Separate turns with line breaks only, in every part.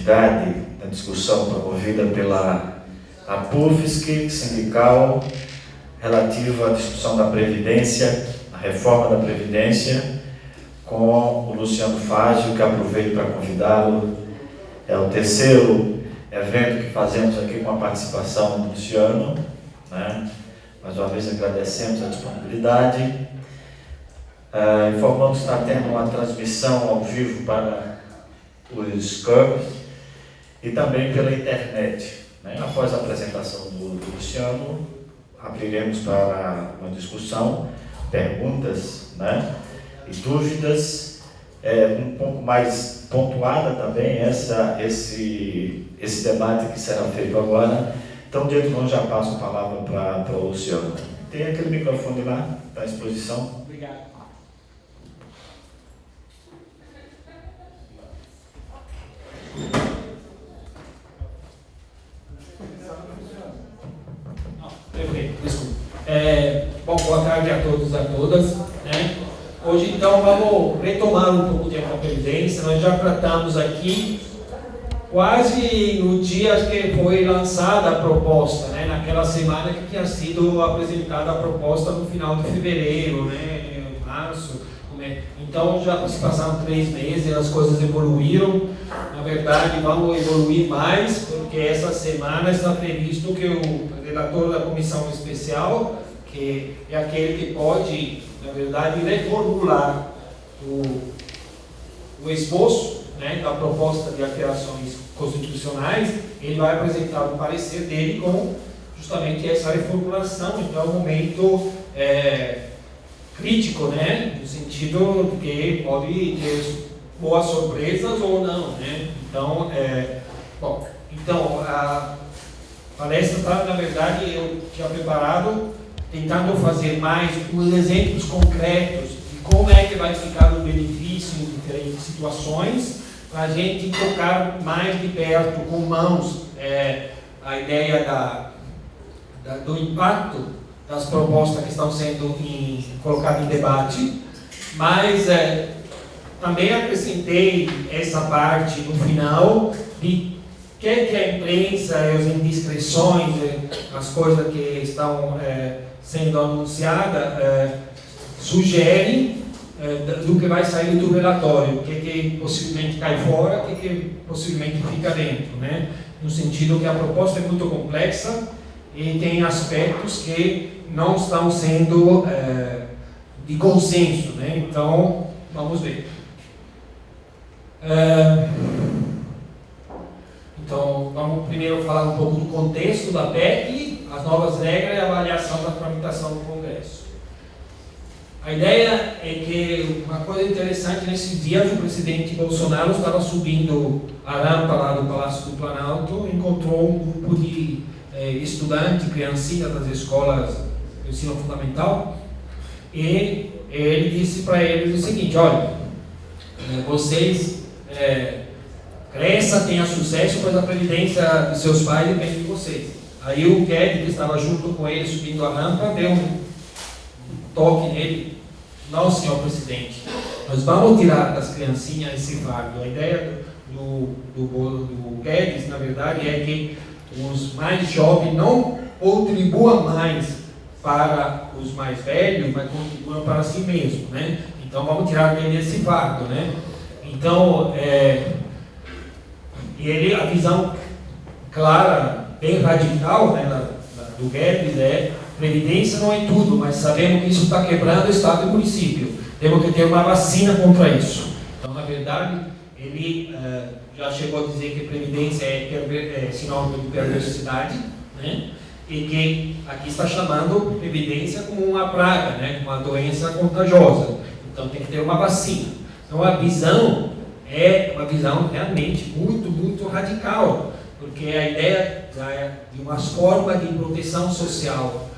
atividade, da discussão promovida pela APUFSC sindical relativa à discussão da Previdência, a reforma da Previdência, com o Luciano Fágio, que aproveito para convidá-lo. É o terceiro evento que fazemos aqui com a participação do Luciano, né? Mais uma vez agradecemos a disponibilidade. Informamos que está tendo uma transmissão ao vivo para os câmbios e também pela internet, né? Após a apresentação do Luciano, abriremos para uma discussão, perguntas, né? E dúvidas, um pouco mais pontuada também esse debate que será feito agora. Então, de antemão, já passo a palavra para o Luciano. Tem aquele microfone lá, está à exposição.
Obrigado. Perfeito, desculpa. Bom, boa tarde a todos e a todas, né? Hoje, então, vamos retomar um pouco o tema da Previdência. Nós já tratamos aqui quase no dia que foi lançada a proposta, né? Naquela semana que tinha sido apresentada a proposta no final de fevereiro, né? Março. Então, já se passaram 3 meses, as coisas evoluíram. Na verdade, vamos evoluir mais, porque essa semana está previsto que o relator da comissão especial, que é aquele que pode, na verdade, reformular o esboço, né, da proposta de alterações constitucionais, ele vai apresentar o parecer dele com justamente essa reformulação. Então, é um momento crítico, né, no sentido de que pode ter boas surpresas ou não, né? Então, a palestra está, na verdade, eu tinha preparado tentando fazer mais os exemplos concretos de como é que vai ficar o benefício em diferentes situações, para a gente tocar mais de perto, com mãos, a ideia do impacto das propostas que estão sendo colocadas em debate, mas também acrescentei essa parte no final de que a imprensa e as indiscrições, as coisas que estão sendo anunciadas, sugerem do que vai sair do relatório, o que possivelmente cai fora, o que possivelmente fica dentro, né? No sentido que a proposta é muito complexa e tem aspectos que não estão sendo de consenso, né? Então, vamos ver. Então, vamos primeiro falar um pouco do contexto da PEC, as novas regras e a avaliação da tramitação do Congresso. A ideia é que uma coisa interessante, nesses dias o presidente Bolsonaro estava subindo a rampa lá do Palácio do Planalto, encontrou um grupo de estudantes, criancinhas das escolas do ensino fundamental, e ele disse para eles o seguinte: olha, vocês cresçam, tenham sucesso, pois a previdência de seus pais depende de vocês. Aí o Guedes, que estava junto com ele subindo a rampa, deu um toque nele: não, senhor presidente, nós vamos tirar das criancinhas esse fardo. A ideia do Guedes, na verdade, é que os mais jovens não contribuam mais para os mais velhos, mas contribuam para si mesmo, né? Então vamos tirar dele esse fardo, né? Então, a visão clara, bem radical, né, do Guedes previdência não é tudo, mas sabemos que isso está quebrando o Estado e o município. Temos que ter uma vacina contra isso. Então, na verdade, ele já chegou a dizer que previdência é sinônimo de perversidade, né? E que aqui está chamando previdência como uma praga, né? Uma doença contagiosa. Então, tem que ter uma vacina. Então, a visão é uma visão realmente muito, muito radical, porque a ideia de uma forma de proteção social,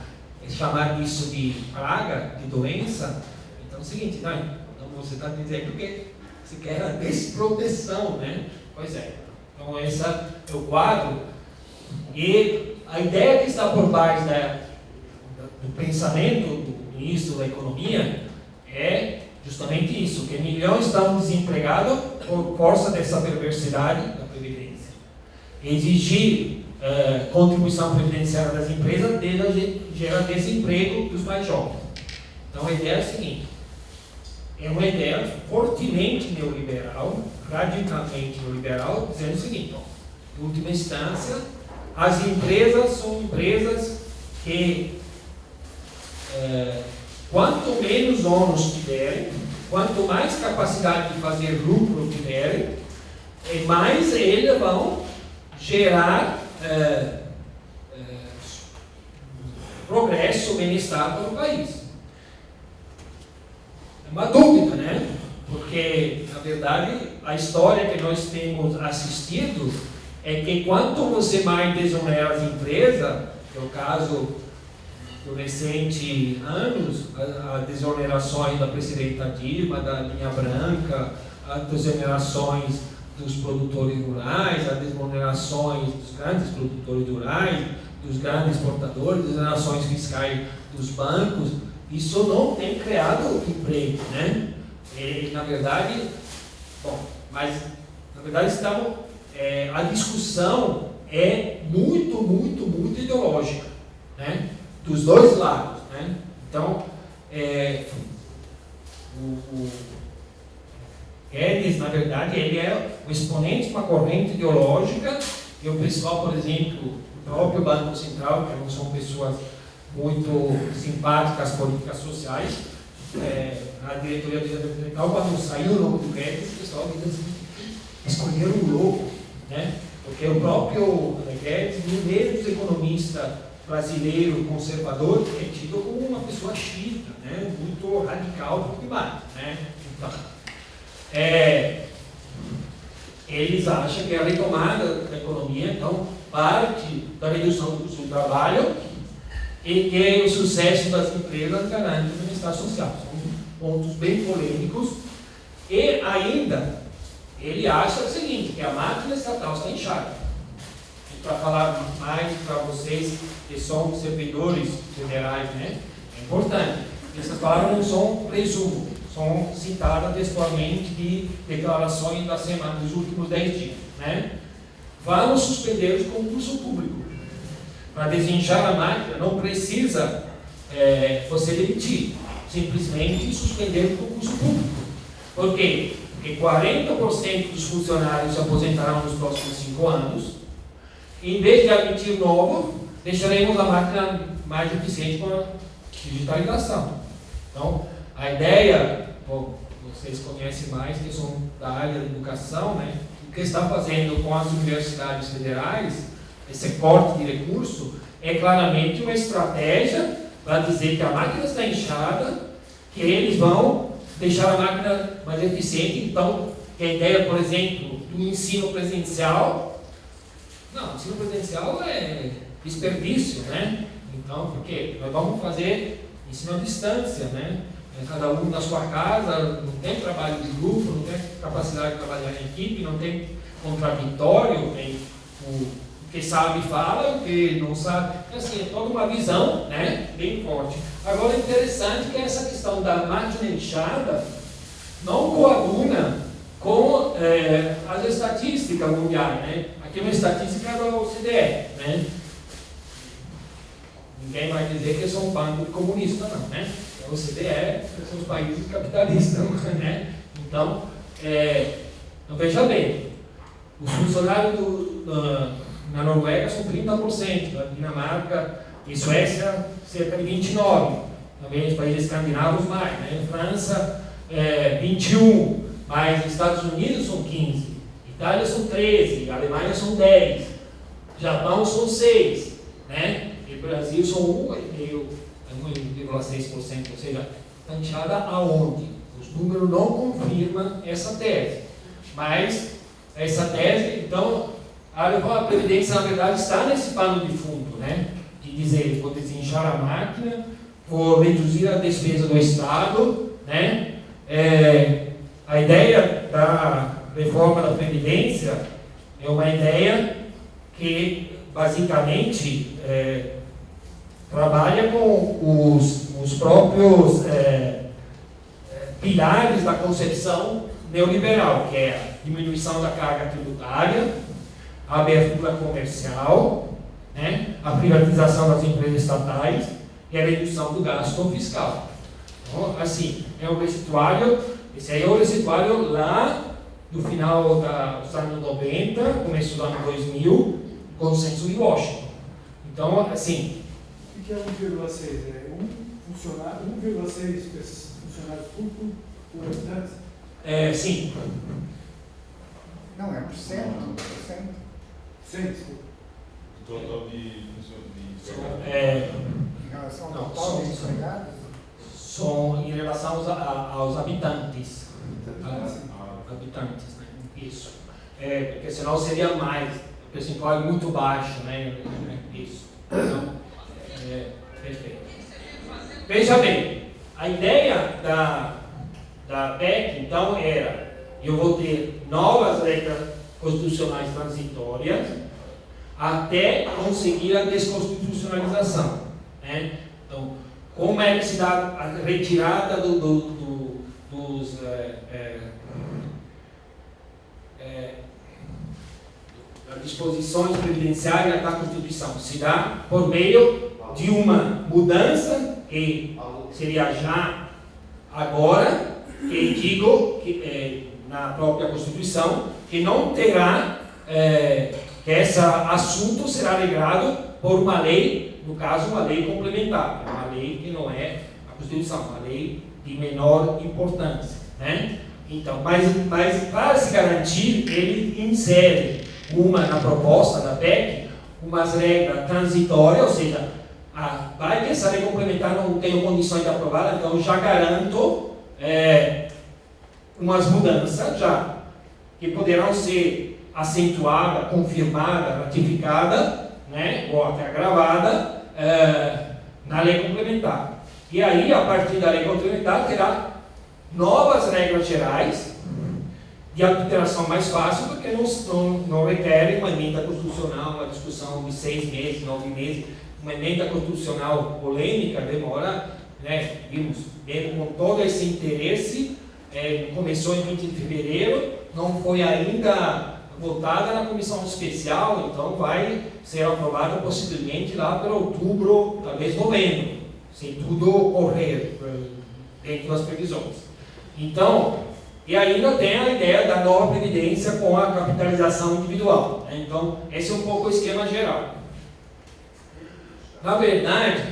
chamar isso de praga, de doença, então é o seguinte: não, então você está dizendo que você quer a desproteção, né? Pois é. Então, esse é o quadro. E a ideia que está por base do pensamento do ministro da Economia é justamente isso, que milhões estão desempregados por força dessa perversidade da Previdência. exigir contribuição previdenciária das empresas gera desemprego dos mais jovens. Então a ideia é a seguinte, é uma ideia fortemente neoliberal, radicalmente neoliberal, dizendo o seguinte, em última instância, as empresas são empresas que quanto menos ônus tiverem, quanto mais capacidade de fazer lucro tiverem, mais eles vão gerar progresso, bem-estar para o país. É uma dúvida, né? Porque, na verdade, a história que nós temos assistido é que quanto você mais desonera as empresas, que é o caso do recente anos, as desonerações da presidenta Dilma, da linha branca, as desonerações dos produtores rurais, as desonerações dos grandes produtores rurais, dos grandes exportadores, desonerações fiscais dos bancos, isso não tem criado emprego, né? E, na verdade, a discussão é muito ideológica, né? Dos dois lados, né? Então, o Guedes, na verdade, ele é o exponente de uma corrente ideológica, e o pessoal, por exemplo, o próprio Banco Central, que não são pessoas muito simpáticas às políticas sociais, a diretoria do Banco Central, quando saiu o nome do Guedes, o pessoal diz assim, escolheram um louco, né? Porque o próprio Guedes, no meio dos economistas brasileiro conservador, é tido como uma pessoa xiita, né? Muito radical por demais, né? Então, eles acham que a retomada da economia, então, parte da redução do custo do trabalho e que o sucesso das empresas garante o bem-estar social. São pontos bem polêmicos. E ainda, ele acha o seguinte, que a máquina estatal está inchada. E para falar mais para vocês que são servidores federais, né, é importante. Essas palavras não são resumo, são citadas textualmente de declarações da semana, dos últimos 10 dias. Né? Vamos suspender os concursos públicos. Para desinchar a máquina, não precisa você demitir, simplesmente suspender o concurso público. Por quê? Porque 40% dos funcionários se aposentarão nos próximos 5 anos. Em vez de admitir novo, deixaremos a máquina mais eficiente com a digitalização. Então, a ideia, vocês conhecem mais, que são da área da educação, né? O que está fazendo com as universidades federais, esse corte de recurso, é claramente uma estratégia para dizer que a máquina está inchada, que eles vão deixar a máquina mais eficiente. Então, a ideia, por exemplo, do ensino presencial, não, o ensino presencial é desperdício, né? Então, porque nós vamos fazer ensino à distância, né? Cada um na sua casa, não tem trabalho de grupo, não tem capacidade de trabalhar em equipe, não tem contraditório, tem o que sabe fala, o que não sabe. Assim, é toda uma visão, né, bem forte. Agora, é interessante que essa questão da máquina inchada não coaduna com as estatísticas mundiais, né? Aqui é uma estatística da OCDE, né? Ninguém vai dizer que eu sou um bando comunista, não, né? A OCDE são os países capitalistas, né? Então, veja bem, os funcionários na Noruega são 30%, na Dinamarca e Suécia cerca de 29%, também os países escandinavos mais, né? França 21%, mas Estados Unidos são 15%, Itália são 13%, Alemanha são 10%, Japão são 6%, né? E Brasil são 1,6%, ou seja, está inchada aonde? Os números não confirmam essa tese, mas essa tese, então, a reforma da Previdência, na verdade, está nesse pano de fundo, né? De dizer, vou desinchar a máquina, vou reduzir a despesa do Estado, né? A ideia da reforma da Previdência é uma ideia que, basicamente, trabalha com os próprios pilares da concepção neoliberal, que é a diminuição da carga tributária, a abertura comercial, né, a privatização das empresas estatais e a redução do gasto fiscal. Então, assim, é o residuário, esse aí é o residuário lá do final dos anos 90, começo do ano 2000, consenso de Washington. Então, assim...
O que é 1,6? É 1,6 funcionários públicos por habitante?
Sim.
Não, é 1%.
100, desculpa.
Total de funcionários.
Em relação ao
Não,
total de empregados?
São em relação aos habitantes.
Ah,
Habitantes, né? Isso. Porque senão seria mais. O percentual é muito baixo, né? Isso. Então, perfeito. Veja bem, a ideia da PEC, então, era: eu vou ter novas regras constitucionais transitórias até conseguir a desconstitucionalização, né? Então, como é que se dá a retirada das disposições previdenciárias da Constituição? Se dá por meio de uma mudança que seria já agora, que digo que, na própria Constituição, que não terá, que esse assunto será regrado por uma lei, no caso uma lei complementar, uma lei que não é a Constituição, uma lei de menor importância, né? Então, mas para se garantir, ele insere na proposta da PEC, umas regras transitórias, ou seja, vai que essa lei complementar não tenho condições de aprová-la, então já garanto umas mudanças já, que poderão ser acentuadas, confirmadas, ratificadas, né, ou até agravadas na lei complementar. E aí, a partir da lei complementar, terá novas regras gerais de alteração mais fácil, porque não requer uma emenda constitucional, uma discussão de 6 meses, 9 meses. Uma emenda constitucional polêmica demora, né, vimos, mesmo com todo esse interesse, começou em 20 de fevereiro, não foi ainda votada na comissão especial, então vai ser aprovada possivelmente lá para outubro, talvez novembro, se tudo ocorrer dentro das previsões. Então, e ainda tem a ideia da nova previdência com a capitalização individual, né? Então, esse é um pouco o esquema geral. Na verdade,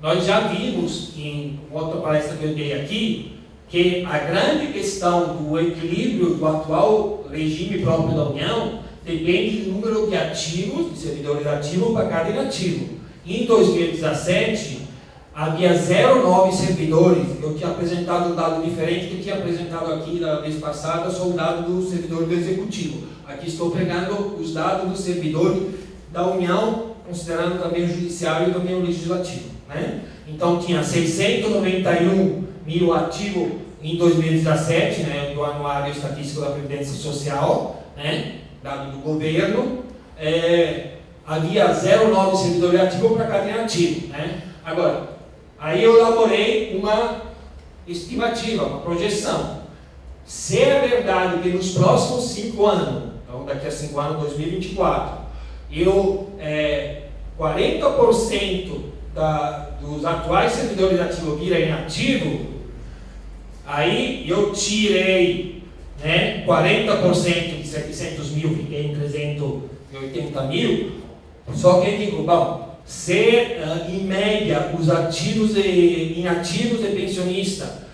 nós já vimos em outra palestra que eu dei aqui, que a grande questão do equilíbrio do atual regime próprio da União depende do número de ativos, de servidores ativos para cada inativo. Em 2017, havia 0,9 servidores. Eu tinha apresentado um dado diferente que eu tinha apresentado aqui na vez passada, só o dado do servidor do Executivo. Aqui estou pegando os dados do servidor da União, considerando também o Judiciário e também o Legislativo, né? Então, tinha 691 mil ativos em 2017, né, do Anuário Estatístico da Previdência Social, né, dado do governo. Havia 0,9 servidores ativos para cada inativo, né? Agora, aí eu elaborei uma estimativa, uma projeção. Se é verdade que nos próximos 5 anos, então daqui a 5 anos, 2024, 40% dos atuais servidores ativos virem inativo, aí eu tirei, né, 40% de 700 mil, fiquei em 380 mil, só que eu digo, bom, se em média os ativos e inativos de pensionista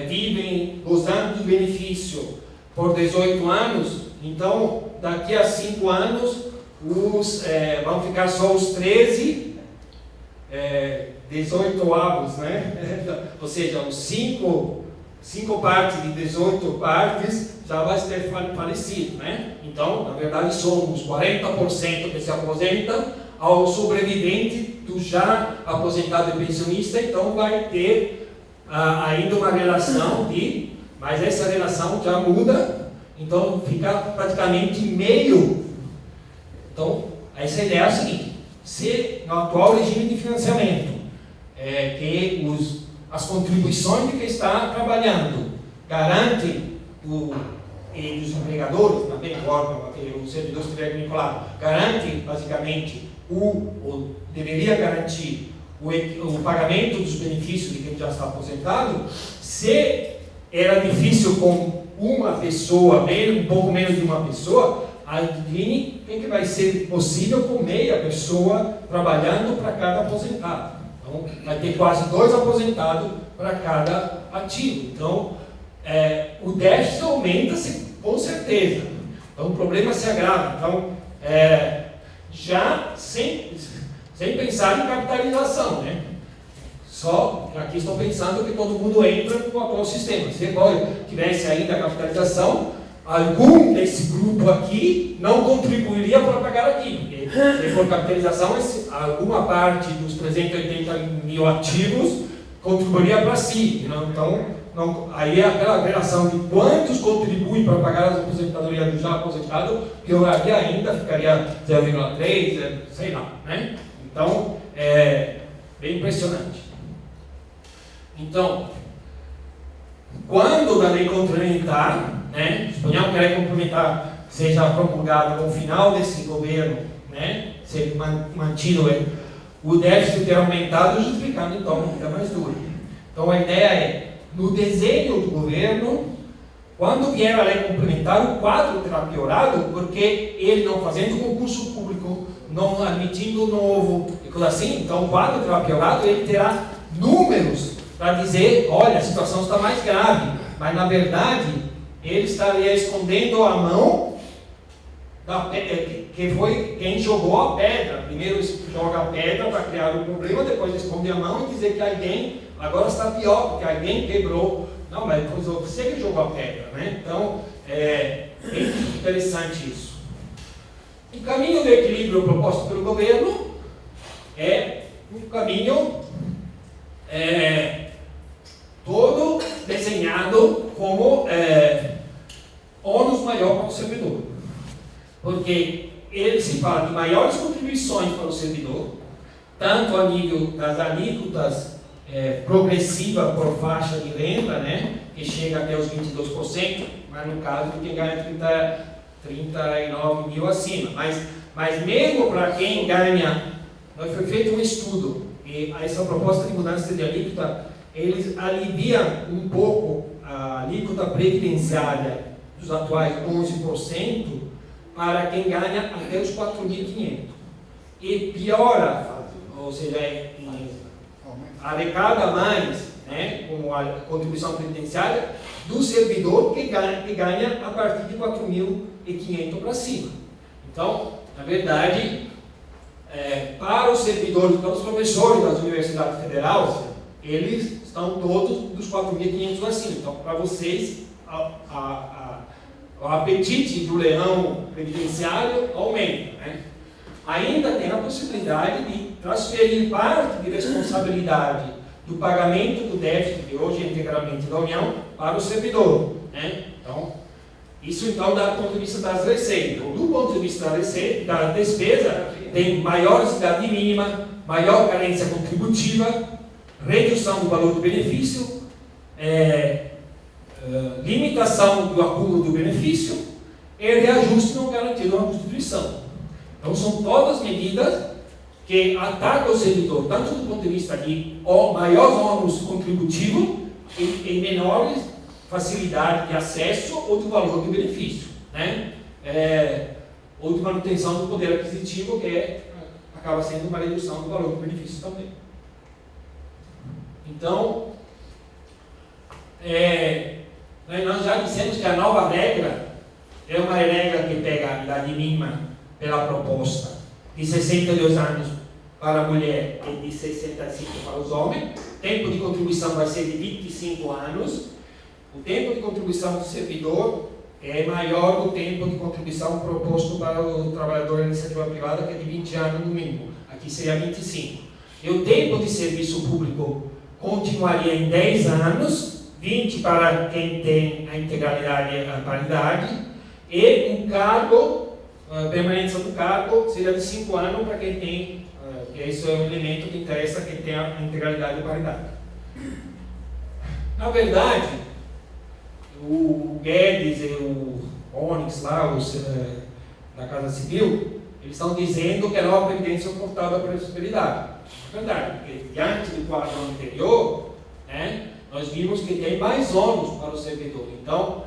vivem gozando do benefício por 18 anos, então daqui a 5 anos vão ficar só os 13, 18 avos, né? Ou seja, os 5 partes de 18 partes já vai ter falecido, né? Então, na verdade, somos 40% que se aposenta ao sobrevivente do já aposentado e pensionista, então vai ter ainda uma relação mas essa relação já muda, então fica praticamente meio. Então, essa ideia é a seguinte: se no atual regime de financiamento, que as contribuições de quem está trabalhando garantem e dos empregadores também, o órgão que o servidor estiver vinculado, garante basicamente ou deveria garantir o pagamento dos benefícios de quem já está aposentado. Se era difícil com uma pessoa, um pouco menos de uma pessoa, adivine quem que vai ser possível com meia pessoa trabalhando para cada aposentado. Então, vai ter quase 2 aposentados para cada ativo. Então, o déficit aumenta-se com certeza. Então, o problema se agrava. Então, já sem pensar em capitalização, né? Só aqui estou pensando que todo mundo entra no atual sistema. Se tivesse ainda a capitalização, algum desse grupo aqui não contribuiria para pagar aqui, porque se for capitalização, alguma parte dos 380 mil ativos contribuiria para si. Então, aí é aquela relação de quantos contribuem para pagar as aposentadorias do já aposentado, pioraria ainda, ficaria 0,3, sei lá, né? Então, é bem impressionante. Então, quando a lei complementar, né, suponhamos que a lei complementar seja promulgada no final desse governo, né, ser mantido o déficit ter aumentado, justificando então fica mais duro. Então a ideia é, no desenho do governo, quando vier a lei complementar, o quadro terá piorado, porque ele não fazendo concurso público, não admitindo novo e coisa assim, então o quadro terá piorado, ele terá números para dizer, olha, a situação está mais grave, mas na verdade ele estaria escondendo a mão que foi quem jogou a pedra. Primeiro joga a pedra para criar o problema, depois esconde a mão e dizer que alguém agora está pior, porque alguém quebrou. Não, mas foi você que jogou a pedra, né? Então, é bem interessante isso. O caminho do equilíbrio proposto pelo governo é um caminho todo desenhado como ônus maior para o servidor. Porque ele se fala de maiores contribuições para o servidor, tanto a nível das alíquotas progressiva por faixa de renda, né, que chega até os 22%, mas no caso de quem ganha 39 mil acima. Mas mesmo para quem ganha, foi feito um estudo, e essa proposta de mudança de alíquota, eles aliviam um pouco a alíquota previdenciária dos atuais 11% para quem ganha até os 4.500. E piora, ou seja, arrecada mais, né, com a contribuição previdenciária do servidor que ganha a partir de 4.500 para cima. Então, na verdade, para os servidores, para os professores das universidades federais, eles estão todos dos 4.500 acima. Então, para vocês, o apetite do leão previdenciário aumenta, né? Ainda tem a possibilidade de transferir parte de responsabilidade do pagamento do déficit, que hoje é integralmente da União, para o servidor, né? Então, isso então do ponto de vista das receitas. Do ponto de vista da despesa, tem maior cidade mínima, maior carência contributiva, redução do valor do benefício, limitação do acúmulo do benefício e reajuste não garantido na Constituição. Então são todas medidas que atacam o servidor, tanto do ponto de vista de maiores ônus contributivos e menores facilidade de acesso ou do valor do benefício, né? Ou de manutenção do poder aquisitivo, que acaba sendo uma redução do valor do benefício também. Então, nós já dissemos que a nova regra é uma regra que pega a idade mínima pela proposta de 62 anos para a mulher e de 65 para os homens. O tempo de contribuição vai ser de 25 anos. O tempo de contribuição do servidor é maior do tempo de contribuição proposto para o trabalhador da iniciativa privada, que é de 20 anos no mínimo. Aqui seria 25. E o tempo de serviço público continuaria em 10 anos, 20 para quem tem a integralidade e a paridade, e um cargo, a permanência do cargo, seria de 5 anos para quem tem, que esse é um elemento que interessa quem tem a integralidade e a paridade. Na verdade, o Guedes e o Onyx lá, da Casa Civil, eles estão dizendo que a nova Previdência é voltada para a prosperidade. É verdade, porque diante do quadro anterior, né, nós vimos que tem mais ônus para o servidor. Então,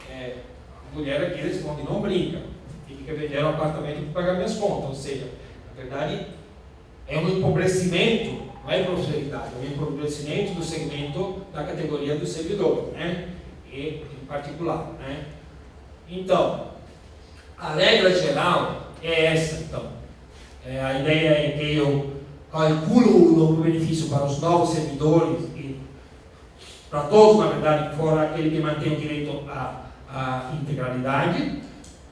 a mulher aqui responde, não brinca, tem que vender um apartamento para pagar minhas contas. Ou seja, na verdade, é um empobrecimento, não é prosperidade, é um empobrecimento do segmento da categoria do servidor, né, e em particular, né. Então, a regra geral é essa. Então, a ideia é que eu calculo o novo benefício para os novos servidores e para todos, na verdade, fora aquele que mantém o direito à integralidade.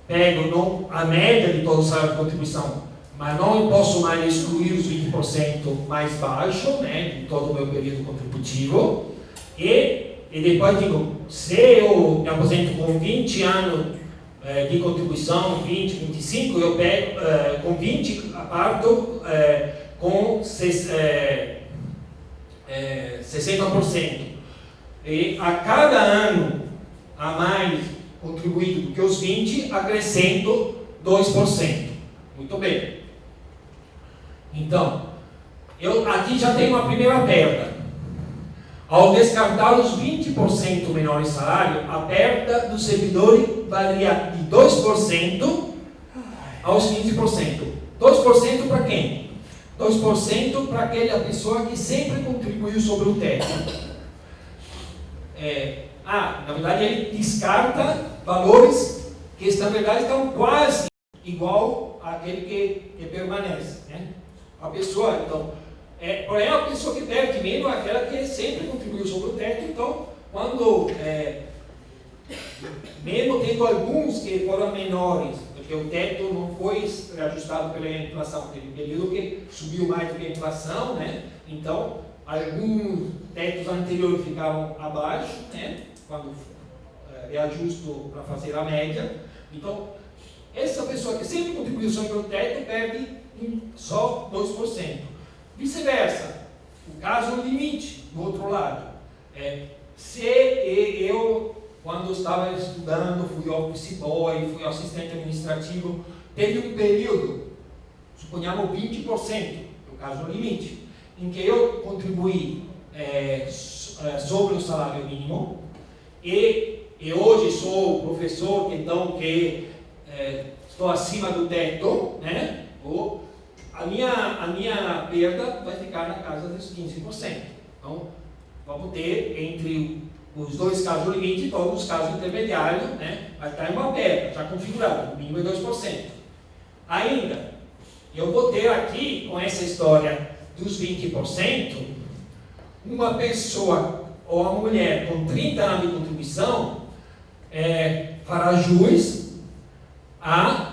Pego a média de todo o salário de contribuição, mas não posso mais excluir os 20% mais baixo, né, de todo o meu período contributivo. E depois digo, se eu me aposento com 20 anos de contribuição, 20, 25, eu pego com 20, parto com 60%. E a cada ano a mais contribuído do que os 20, acrescento 2%. Muito bem. Então, eu aqui já tenho uma primeira perda. Ao descartar os 20% menores salário, a perda do servidor varia de 2% aos 15%. 2% para quem? 2% para aquela pessoa que sempre contribuiu sobre o teto. Na verdade, ele descarta valores que, na verdade, estão quase igual àquele que permanece, né? A pessoa, então, porém, a pessoa que perde menos é aquela que sempre contribuiu sobre o teto. Então, quando, mesmo tendo alguns que foram menores, porque o teto não foi reajustado pela inflação, teve um período que subiu mais do que a inflação, né? Então, alguns tetos anteriores ficaram abaixo, né? Quando reajusto para fazer a média. Então, essa pessoa que sempre contribuiu sobre o teto perde só 2%. Vice-versa, o caso limite, do outro lado. Se eu, quando estava estudando, fui office boy, fui assistente administrativo, teve um período, suponhamos 20%, o caso limite, em que eu contribuí sobre o salário mínimo, e hoje sou professor, então que estou acima do teto, né? A minha perda vai ficar na casa dos 15%. Então, vamos ter entre os dois casos limite e todos os casos intermediários, né? Vai estar em uma perda, já configurada, o mínimo é 2%. Ainda, eu vou ter aqui, com essa história dos 20%, uma pessoa ou uma mulher com 30 anos de contribuição fará jus a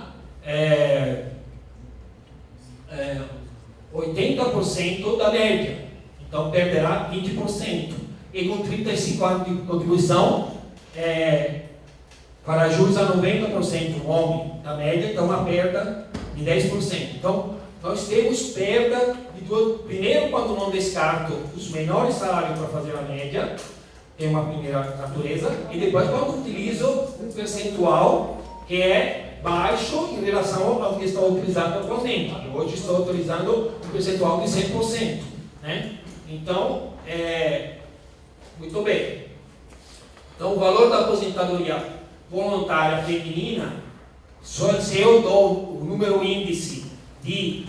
80% da média, então perderá 20%. E com 35 anos de contribuição, fará jus a 90% o homem da média, então uma perda de 10%. Então, nós temos perda de duas. Primeiro, quando não descarto os menores salários para fazer a média, tem uma primeira natureza, e depois quando utilizo um percentual que é baixo em relação ao que estou utilizando atualmente. Hoje estou utilizando um percentual de 100%, né? Então, muito bem. Então, o valor da aposentadoria voluntária feminina, se eu dou o número índice de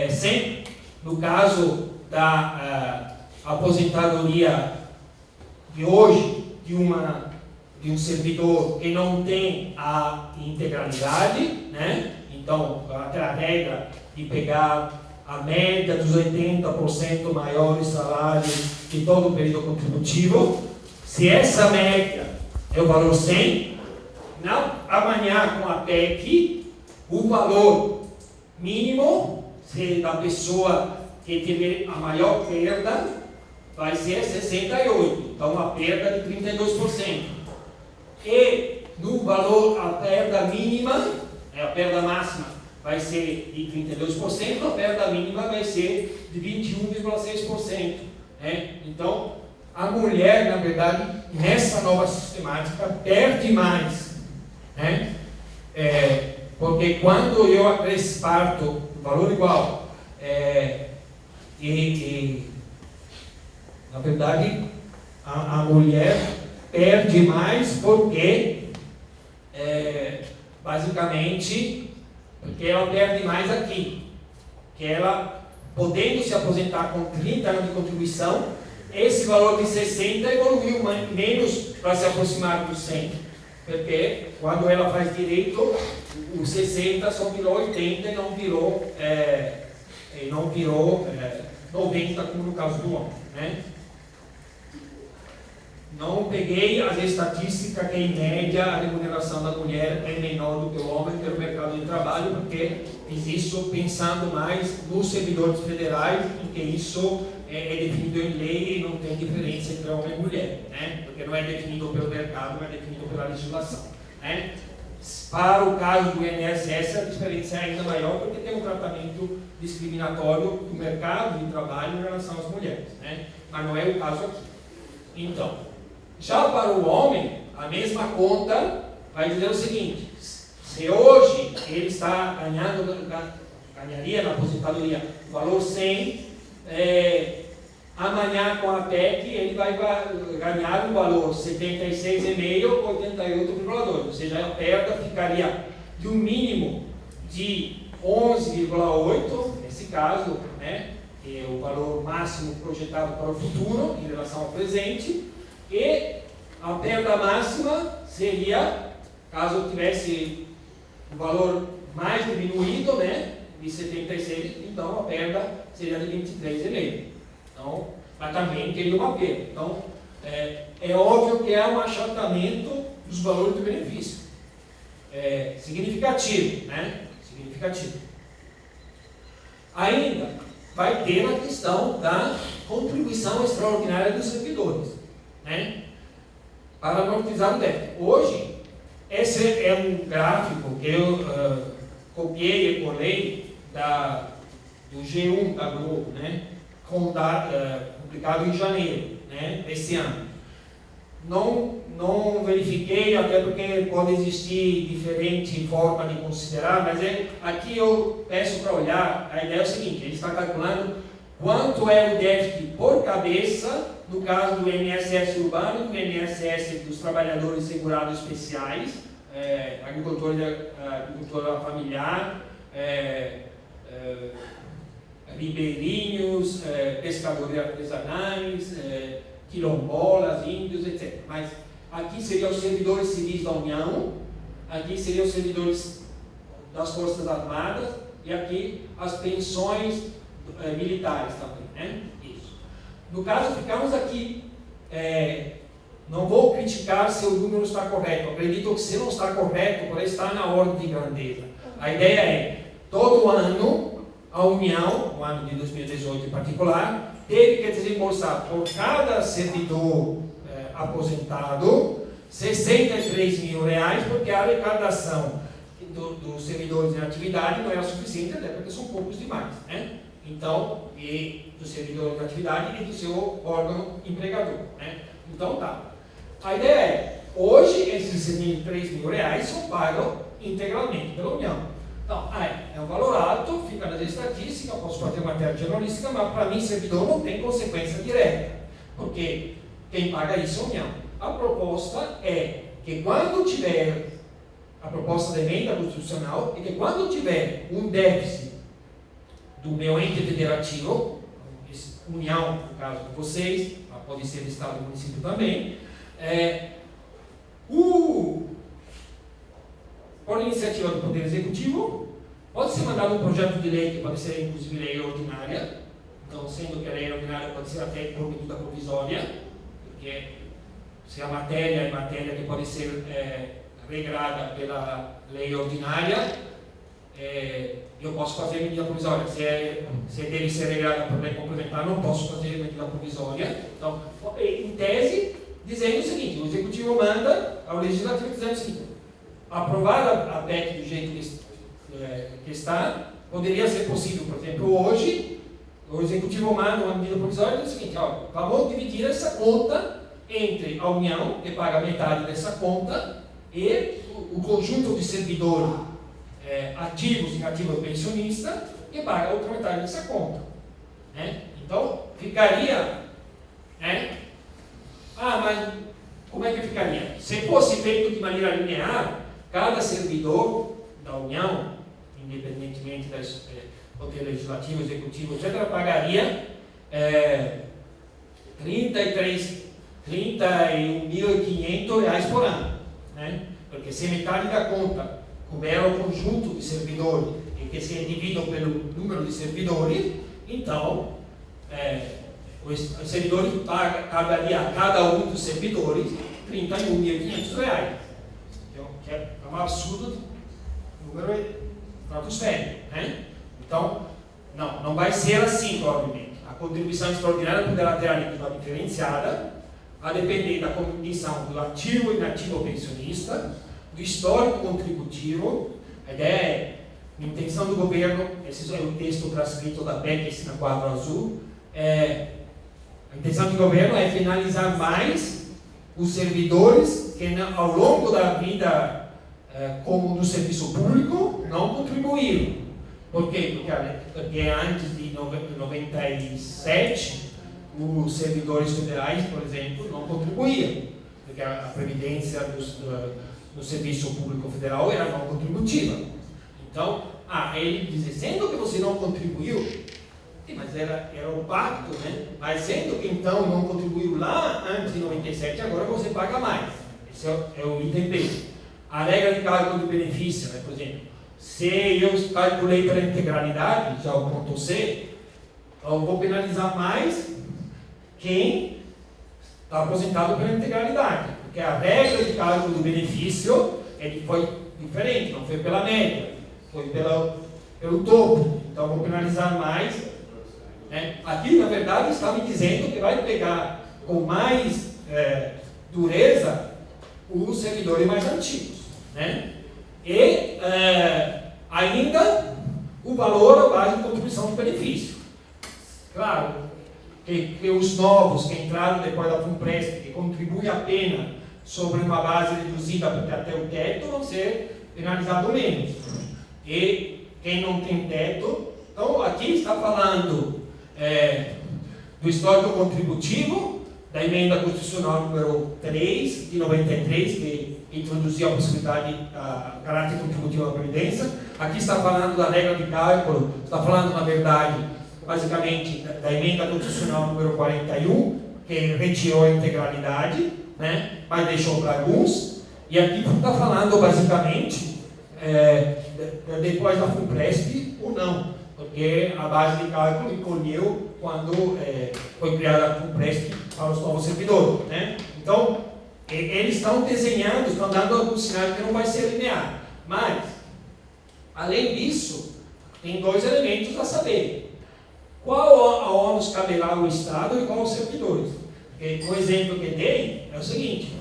100, no caso da aposentadoria de hoje, de um servidor que não tem a integralidade, né? Então, aquela regra de pegar a média dos 80% maiores salários de todo o período contributivo, se essa média é o valor 100, amanhã com a PEC, o valor mínimo da pessoa que tiver a maior perda vai ser 68, então uma perda de 32%. E no valor, a perda mínima, a perda máxima vai ser de 32%, a perda mínima vai ser de 21,6%. Né? Então, a mulher, na verdade, nessa nova sistemática, perde mais, né? Porque quando eu parto valor igual, na verdade, a mulher perde mais porque, basicamente, porque ela perde mais aqui. Que ela, podendo se aposentar com 30 anos de contribuição, esse valor de 60 evoluiu menos para se aproximar dos 100. Porque quando ela faz direito, os 60 só virou 80 e não virou 90, como no caso do homem, né? Não peguei as estatísticas que, em média, a remuneração da mulher é menor do que o homem pelo mercado de trabalho, porque fiz isso pensando mais nos servidores federais, em que isso é definido em lei e não tem diferença entre homem e mulher, né? Porque não é definido pelo mercado, mas é definido pela legislação, né? Para o caso do INSS, a diferença é ainda maior, porque tem um tratamento discriminatório do mercado de trabalho em relação às mulheres, né? Mas não é o caso aqui. Então, já para o homem, a mesma conta vai dizer o seguinte: se hoje ele está ganharia na aposentadoria o valor 100, amanhã com a PEC ele vai ganhar o valor 76,5 ou 88,2, ou seja, a perda ficaria de um mínimo de 11,8, nesse caso, né, que é o valor máximo projetado para o futuro em relação ao presente, e a perda máxima seria, caso eu tivesse o valor mais diminuído, né, de 76, então a perda seria de 23,5. Então, mas também teria uma perda. Então, é óbvio que é um achatamento dos valores do benefício. Significativo, né? Significativo. Ainda vai ter a questão da contribuição extraordinária dos servidores, né? Para amortizar o débito. Hoje, esse é um gráfico que eu copiei e colei do G1 da Globo, né? Publicado em janeiro, né, desse ano. Não verifiquei, até porque pode existir diferente forma de considerar, mas aqui eu peço para olhar. A ideia é o seguinte: ele está calculando quanto é o déficit por cabeça no caso do INSS urbano, do INSS dos trabalhadores segurados especiais, agricultura familiar, ribeirinhos, pescadores artesanais, quilombolas, índios, etc. Mas aqui seriam os servidores civis da União, aqui seriam os servidores das Forças Armadas e aqui as pensões militares também, né? Isso. No caso, ficamos aqui, não vou criticar se o número está correto, acredito que se não está correto, pode estar na ordem de grandeza. A ideia é, todo ano, a União, no ano de 2018 em particular, teve que desembolsar por cada servidor aposentado R$63 mil, porque a arrecadação dos servidores em atividade não era suficiente, até porque são poucos demais, né? Então, e do servidor em atividade e do seu órgão empregador, né? Então, tá. A ideia é, hoje, esses R$63 mil são pagos integralmente pela União. Então, é um valor alto, fica nas estatísticas, eu posso fazer matéria jornalística, mas para mim, servidor não tem consequência direta, porque quem paga isso é a União. A proposta é que quando tiver, a proposta da emenda constitucional, é que quando tiver um déficit do meu ente federativo, União, no caso de vocês, pode ser Estado e município também, por iniciativa do Poder Executivo, pode ser mandado um projeto de lei, que pode ser inclusive lei ordinária. Então, sendo que a lei ordinária pode ser até por medida provisória, porque se a matéria é matéria que pode ser regrada pela lei ordinária, eu posso fazer medida provisória. Se deve ser regrada por lei complementar, não posso fazer medida provisória. Então, em tese, dizendo o seguinte: o Executivo manda ao Legislativo dizendo o seguinte: aprovada a PEC do jeito que está, poderia ser possível, por exemplo, hoje, o executivo manda uma medida provisória e diz o seguinte, ó, vamos dividir essa conta entre a União, que paga metade dessa conta, e o conjunto de servidores ativos e inativos pensionistas, que paga a outra metade dessa conta. Né? Então, ficaria... Né? Ah, mas como é que ficaria? Se fosse feito de maneira linear, cada servidor da União, independentemente das poder legislativo, executivo, etc., pagaria 31.500 reais por ano. Né? Porque se metade da conta couber o conjunto de servidores e que se dividam pelo número de servidores, então os servidores pagaria a cada um dos servidores 31.500 reais. Que é um absurdo número estratosférico, né? Então, não vai ser assim, provavelmente. A contribuição extraordinária poderá ter a alíquota diferenciada, a depender da condição do ativo e inativo pensionista, do histórico contributivo. A ideia é, a intenção do governo, esse é o texto transcrito da PEC, esse na quadro azul, a intenção do governo é penalizar mais os servidores que ao longo da vida como no serviço público não contribuíram. Por quê? Porque antes de 97, os servidores federais, por exemplo, não contribuíam, porque a previdência do serviço público federal era não contributiva. Então, ele diz, sendo que você não contribuiu, mas era o pacto, né? Mas sendo que então não contribuiu lá antes de 97, agora você paga mais. Esse é o item B. A regra de cálculo do benefício, né? Por exemplo, se eu calculei pela integralidade, já o ponto C, eu vou penalizar mais quem está aposentado pela integralidade, porque a regra de cálculo do benefício foi diferente, não foi pela média, foi pelo topo. Então eu vou penalizar mais. Né? Aqui, na verdade, está me dizendo que vai pegar com mais dureza os servidores mais antigos. Né? E ainda o valor à base de contribuição de benefício. Claro que os novos que entraram depois da FUNPRESP, que contribuem apenas sobre uma base reduzida até o teto, vão ser penalizados menos. E quem não tem teto, então aqui está falando do histórico contributivo, da emenda constitucional número 3 de 93, que introduziu a possibilidade a caráter contributivo da Previdência. Aqui está falando da regra de cálculo, está falando, na verdade, basicamente, da emenda constitucional número 41, que retirou a integralidade, né, mas deixou para alguns. E aqui está falando, basicamente, depois da FUNPRESP ou não, porque a base de cálculo encolheu quando foi criada a FUNPRESP para os novos servidores. Né? Então, eles estão desenhando, estão dando alguns sinais que não vai ser linear. Mas, além disso, tem dois elementos a saber. Qual a ônus caberá ao Estado e qual aos servidores? Porque o exemplo que dei é o seguinte: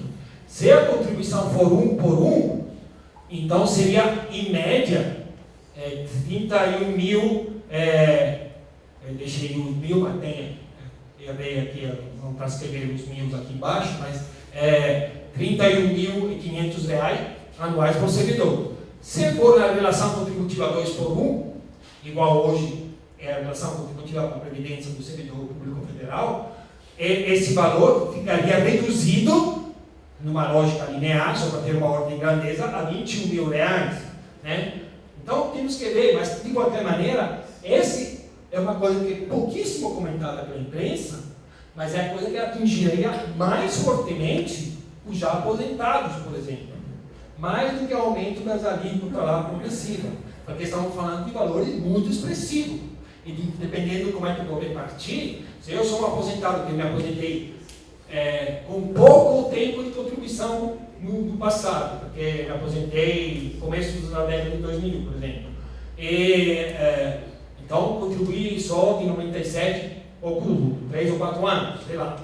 se a contribuição for 1 por 1, então seria, em média, 31 mil, eu deixei os mil, mas eu dei aqui, não transcrever os mil aqui embaixo, mas 31.500 reais anuais por servidor. Se for na relação contributiva 2 por 1, igual hoje é a relação contributiva para a Previdência do Servidor Público Federal, esse valor ficaria reduzido, numa lógica linear, só para ter uma ordem de grandeza, a 21 mil reais. Né? Então temos que ver, mas de qualquer maneira, esse é uma coisa que é pouquíssimo comentada pela imprensa, mas é a coisa que atingiria mais fortemente os já aposentados, por exemplo. Mais do que o aumento das alíquotas lá progressiva, porque estamos falando de valores muito expressivos. E dependendo de como é que eu vou repartir, se eu sou um aposentado que me aposentei com pouco tempo de contribuição no passado, porque me aposentei no começo da década de 2000, por exemplo, então contribuí só de 97 ou 3 ou 4 anos, sei lá.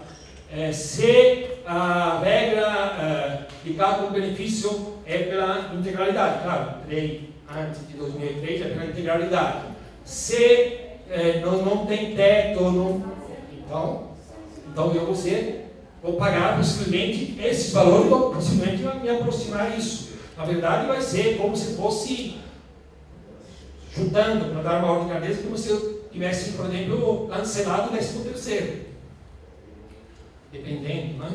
Se a regra de cálculo do benefício é pela integralidade, claro, entrei antes de 2003 é pela integralidade. Se não tem teto, então eu vou pagar possivelmente esses valores, vou possivelmente me aproximar disso. Na verdade vai ser como se fosse chutando, para dar uma ordem de grandeza, como se eu tivesse, por exemplo, cancelado o 13º. Dependendo, né?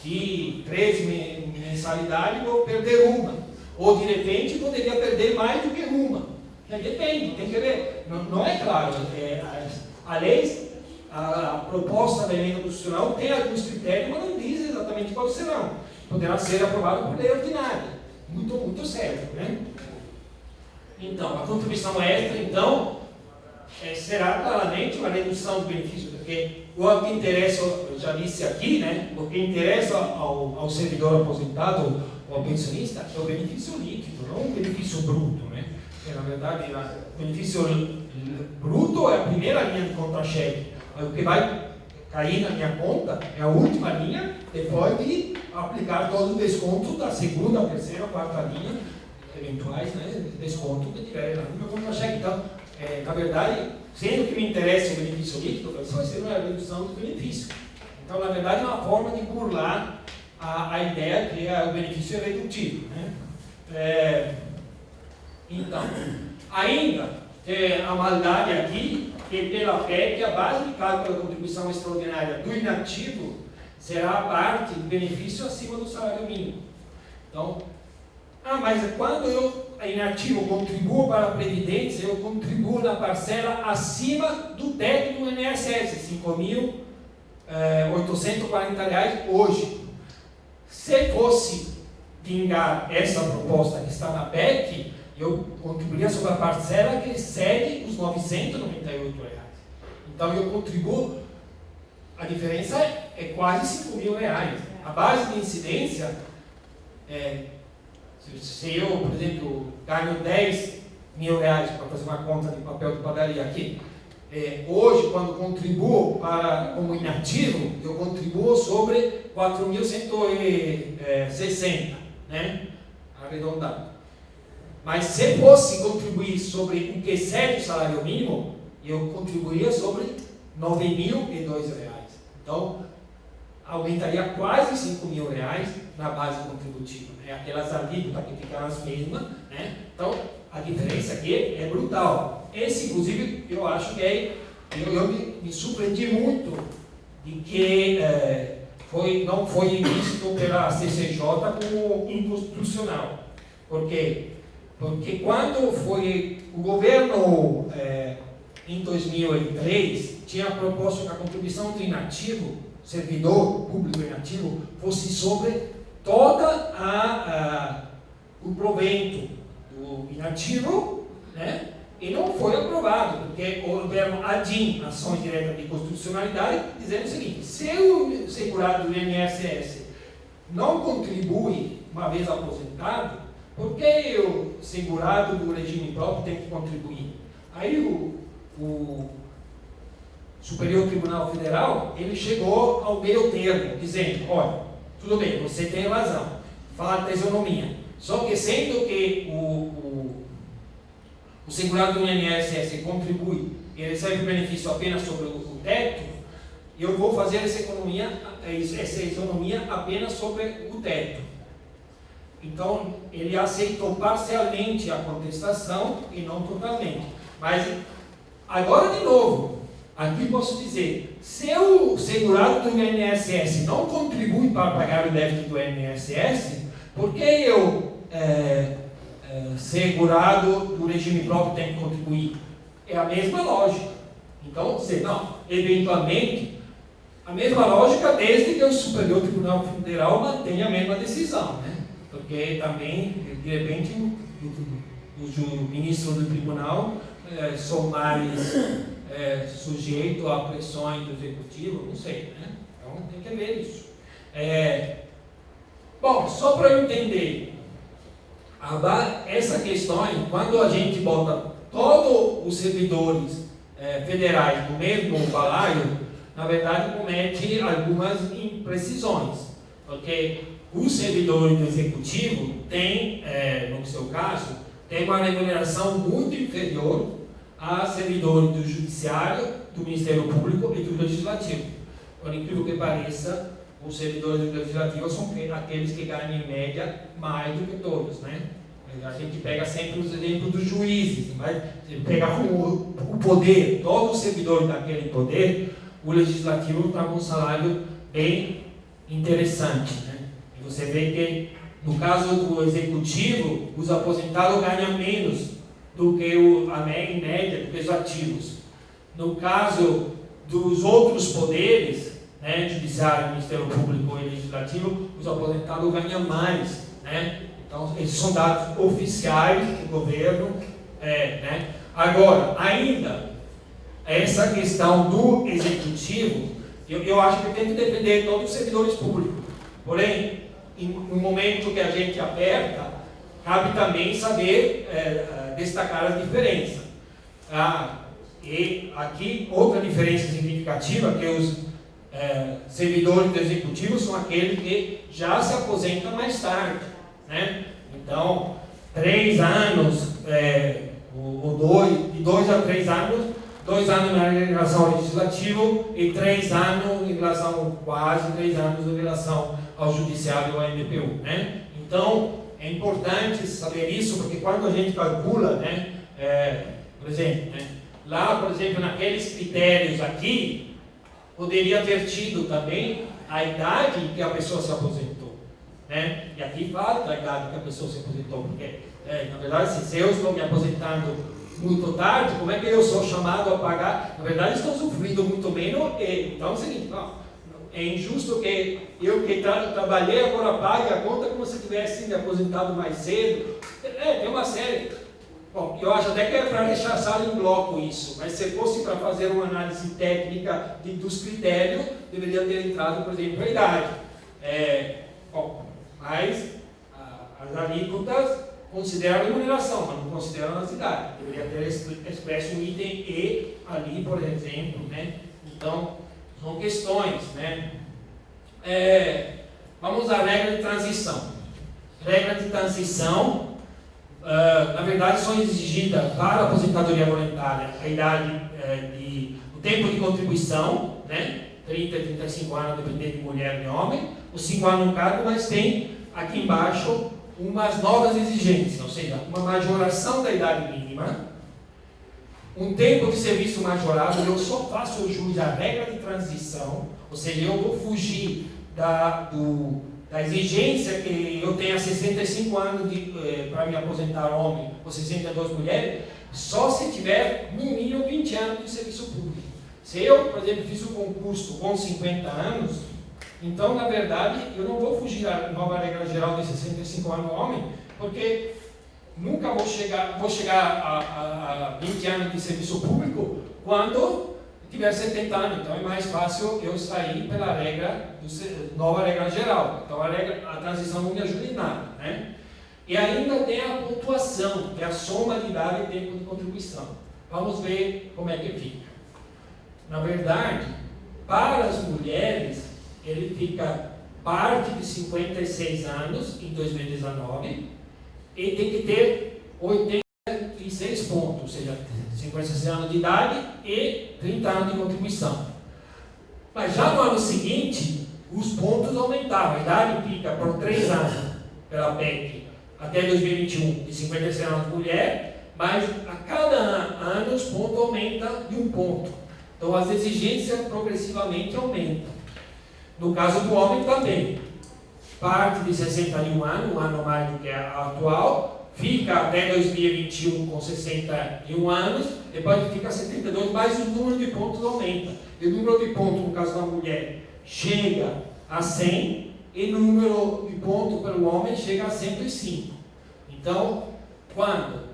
De 13 mensalidades, vou perder uma. Ou, de repente, poderia perder mais do que uma. Depende, tem que ver. Não é claro. A lei, a proposta da emenda constitucional tem alguns critérios, mas não diz exatamente quais serão. Poderá ser aprovado por lei ordinária. Muito certo, né? Então, a contribuição extra, então, será claramente uma redução do benefício, porque o que interessa, eu já disse aqui, né? O que interessa ao servidor aposentado ou ao pensionista é o benefício líquido, não o benefício bruto, né? Na verdade, o benefício bruto é a primeira linha de contra-cheque. O que vai cair na minha conta é a última linha, depois de aplicar todo o desconto da segunda, terceira, quarta linha, eventuais, né, desconto que tiver no meu contra-cheque. Então, na verdade, sendo que me interessa o benefício líquido, isso vai ser uma redução do benefício. Então, na verdade, é uma forma de burlar a ideia que o benefício é redutivo, né? Então, ainda a maldade aqui, que pela PEC, a base de cálculo da contribuição extraordinária do inativo será a parte do benefício acima do salário mínimo. Então, mas quando eu, inativo, contribuo para a Previdência, eu contribuo na parcela acima do teto do INSS, R$ 5.840 hoje. Se fosse vingar essa proposta que está na PEC, eu contribuiria sobre a parcela que excede os R$ 998. Então eu contribuo, a diferença é quase R$ 5.000. A base de incidência, se eu, por exemplo, ganho R$ 10.000 para fazer uma conta de papel de padaria aqui, hoje, quando contribuo como inativo, eu contribuo sobre 4.160, né? Arredondado. Mas se fosse contribuir sobre o que excede o salário mínimo, eu contribuiria sobre R$ 9.002. Então, aumentaria quase R$ 5.000 na base contributiva. Aquelas alíquotas que ficaram as mesmas, né? Então, a diferença aqui é brutal. Esse, inclusive, eu acho que eu me surpreendi muito de que não foi visto pela CCJ como inconstitucional. Por quê? Porque quando foi o governo, em 2003, tinha proposto que a contribuição do inativo, servidor público inativo, fosse sobre toda o provento do inativo, né? E não foi aprovado, porque o governo ADIM, Ações Diretas de Constitucionalidade, dizendo o seguinte: se o segurado do INSS não contribui uma vez aposentado, por que o segurado do regime próprio tem que contribuir? Aí o Superior Tribunal Federal, ele chegou ao meio termo, dizendo: olha, tudo bem, você tem razão, fala da isonomia, só que sendo que o segurado do INSS contribui e recebe o benefício apenas sobre o teto, eu vou fazer essa isonomia apenas sobre o teto. Então, ele aceitou parcialmente a contestação e não totalmente. Mas, agora de novo, aqui posso dizer, se o segurado do INSS não contribui para pagar o déficit do INSS, por que eu, segurado do regime próprio, tenho que contribuir? É a mesma lógica. Então, dizer, não, eventualmente, a mesma lógica desde que o Superior Tribunal Federal mantenha a mesma decisão, né? Porque também, de repente, os ministros do tribunal são mais sujeitos a pressões do executivo, não sei, né? Então tem que ver isso. Bom, só para eu entender, essa questão, quando a gente bota todos os servidores federais no mesmo balaio, na verdade comete algumas imprecisões, porque os servidores do executivo têm, no seu caso, tem uma remuneração muito inferior a servidores do Judiciário, do Ministério Público e do Legislativo. Por incrível que pareça, os servidores do Legislativo são aqueles que ganham em média mais do que todos, né? A gente pega sempre os exemplos dos juízes, mas pega o poder, todos os servidores daquele poder, o Legislativo está com um salário bem interessante, né? E você vê que, no caso do Executivo, os aposentados ganham menos do que em média, do que os ativos. No caso dos outros poderes, né, Judiciário, Ministério Público e Legislativo, os aposentados ganham mais, né? Então, esses são dados oficiais do governo, né? Agora, ainda, essa questão do Executivo, eu acho que tem que depender de todos os servidores públicos. Porém, no momento que a gente aperta, cabe também saber destacar as diferenças. E aqui, outra diferença significativa, que os servidores do Executivo são aqueles que já se aposentam mais tarde, né? Então, 3 anos, de 2 a 3 anos, 2 anos em relação ao Legislativo e 3 anos em relação, quase 3 anos em relação ao Judiciário e ao MPU, né? Então, é importante saber isso, porque quando a gente calcula, né, por exemplo, né, lá, por exemplo, naqueles critérios aqui, poderia ter tido também a idade em que a pessoa se aposentou, né? E aqui falta a idade que a pessoa se aposentou, porque, na verdade, se eu estou me aposentando muito tarde, como é que eu sou chamado a pagar? Na verdade, estou sofrendo muito menos. Então é o seguinte, é injusto que eu que trabalhei agora pague a conta como se tivesse me aposentado mais cedo. Tem uma série. Bom, eu acho até que é para deixar a sala em bloco isso, mas se fosse para fazer uma análise técnica dos critérios, deveria ter entrado, por exemplo, a idade. Mas as alíquotas consideram a remuneração, mas não consideram as idades. Deveria ter expresso um item E ali, por exemplo, né? Então, são questões, né? Vamos à regra de transição. Regra de transição, na verdade, são exigidas para a aposentadoria voluntária a idade, o tempo de contribuição, né? 30 e 35 anos, dependendo de mulher e homem, os 5 anos no cargo, mas tem aqui embaixo umas novas exigências, ou seja, uma majoração da idade mínima, um tempo de serviço majorado. Eu só faço jus à regra de transição, ou seja, eu vou fugir da exigência que eu tenha 65 anos para me aposentar homem ou 62 mulheres, só se tiver no mínimo 20 anos de serviço público. Se eu, por exemplo, fiz o concurso com 50 anos, então, na verdade, eu não vou fugir da nova regra geral de 65 anos homem, porque nunca vou chegar a 20 anos de serviço público quando tiver 70 anos. Então, é mais fácil eu sair pela regra, nova regra geral. Então, a transição não me ajuda em nada, né? E ainda tem a pontuação, que é a soma de idade e tempo de contribuição. Vamos ver como é que fica. Na verdade, para as mulheres, ele fica parte de 56 anos em 2019 e tem que ter 86 pontos, ou seja, 56 anos de idade e 30 anos de contribuição. Mas já no ano seguinte, os pontos aumentavam. A idade fica por 3 anos pela PEC até 2021 de 56 anos de mulher, mas a cada ano os pontos aumentam de 1 ponto. Então as exigências progressivamente aumentam. No caso do homem também, parte de 61 anos, um ano mais do que a atual, fica até 2021 com 61 anos, depois fica 72, mas o número de pontos aumenta. E o número de pontos, no caso da mulher, chega a 100, e o número de pontos para o homem chega a 105. Então, quando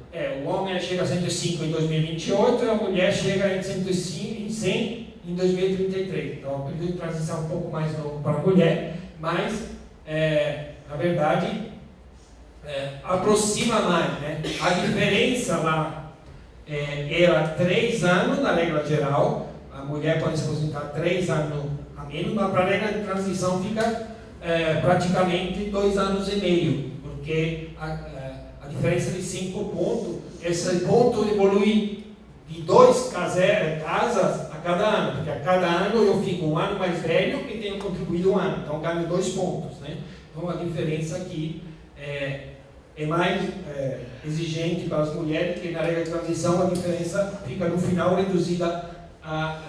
o homem chega a 105 em 2028, e a mulher chega em 105, em 100 em 2033. Então, o período de transição é um pouco mais longo para a mulher, mas, na verdade, aproxima mais, né? A diferença lá era 3 anos na regra geral, a mulher pode se aposentar 3 anos a menos, mas para a regra de transição fica praticamente 2 anos e meio, porque a diferença de 5 pontos, esse ponto evolui de 2 casas a cada ano, porque a cada ano eu fico um ano mais velho e tenho contribuído um ano, então ganho 2 pontos, né? Então a diferença aqui é mais exigente para as mulheres, que na regra de transição a diferença fica no final reduzida a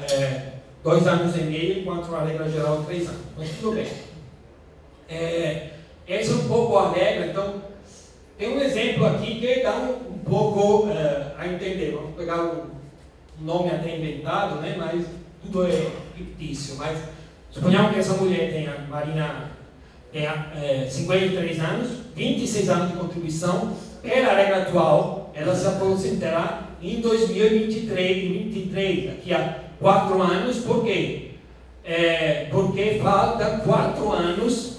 2 anos e meio, enquanto na regra geral 3 anos. Mas tudo bem. Essa é um pouco a regra, então tem um exemplo aqui que dá um pouco a entender. Vamos pegar um nome até inventado, né? Mas tudo é fictício. Mas suponhamos que essa mulher tenha, Marina, tenha 53 anos, 26 anos de contribuição. Pela regra atual, ela se aposentará em 2023, daqui a 4 anos. Por quê? Porque falta 4 anos,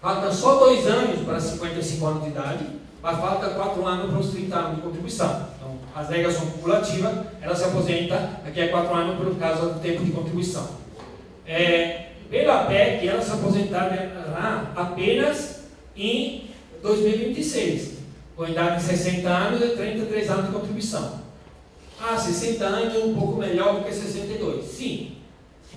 falta só 2 anos para 55 anos de idade, mas falta 4 anos para os 30 anos de contribuição. Então, as regras são cumulativas, ela se aposenta daqui a 4 anos por causa do tempo de contribuição. Pela PEC, ela se aposentará apenas em 2026, com idade de 60 anos e 33 anos de contribuição. 60 anos é um pouco melhor do que 62, sim.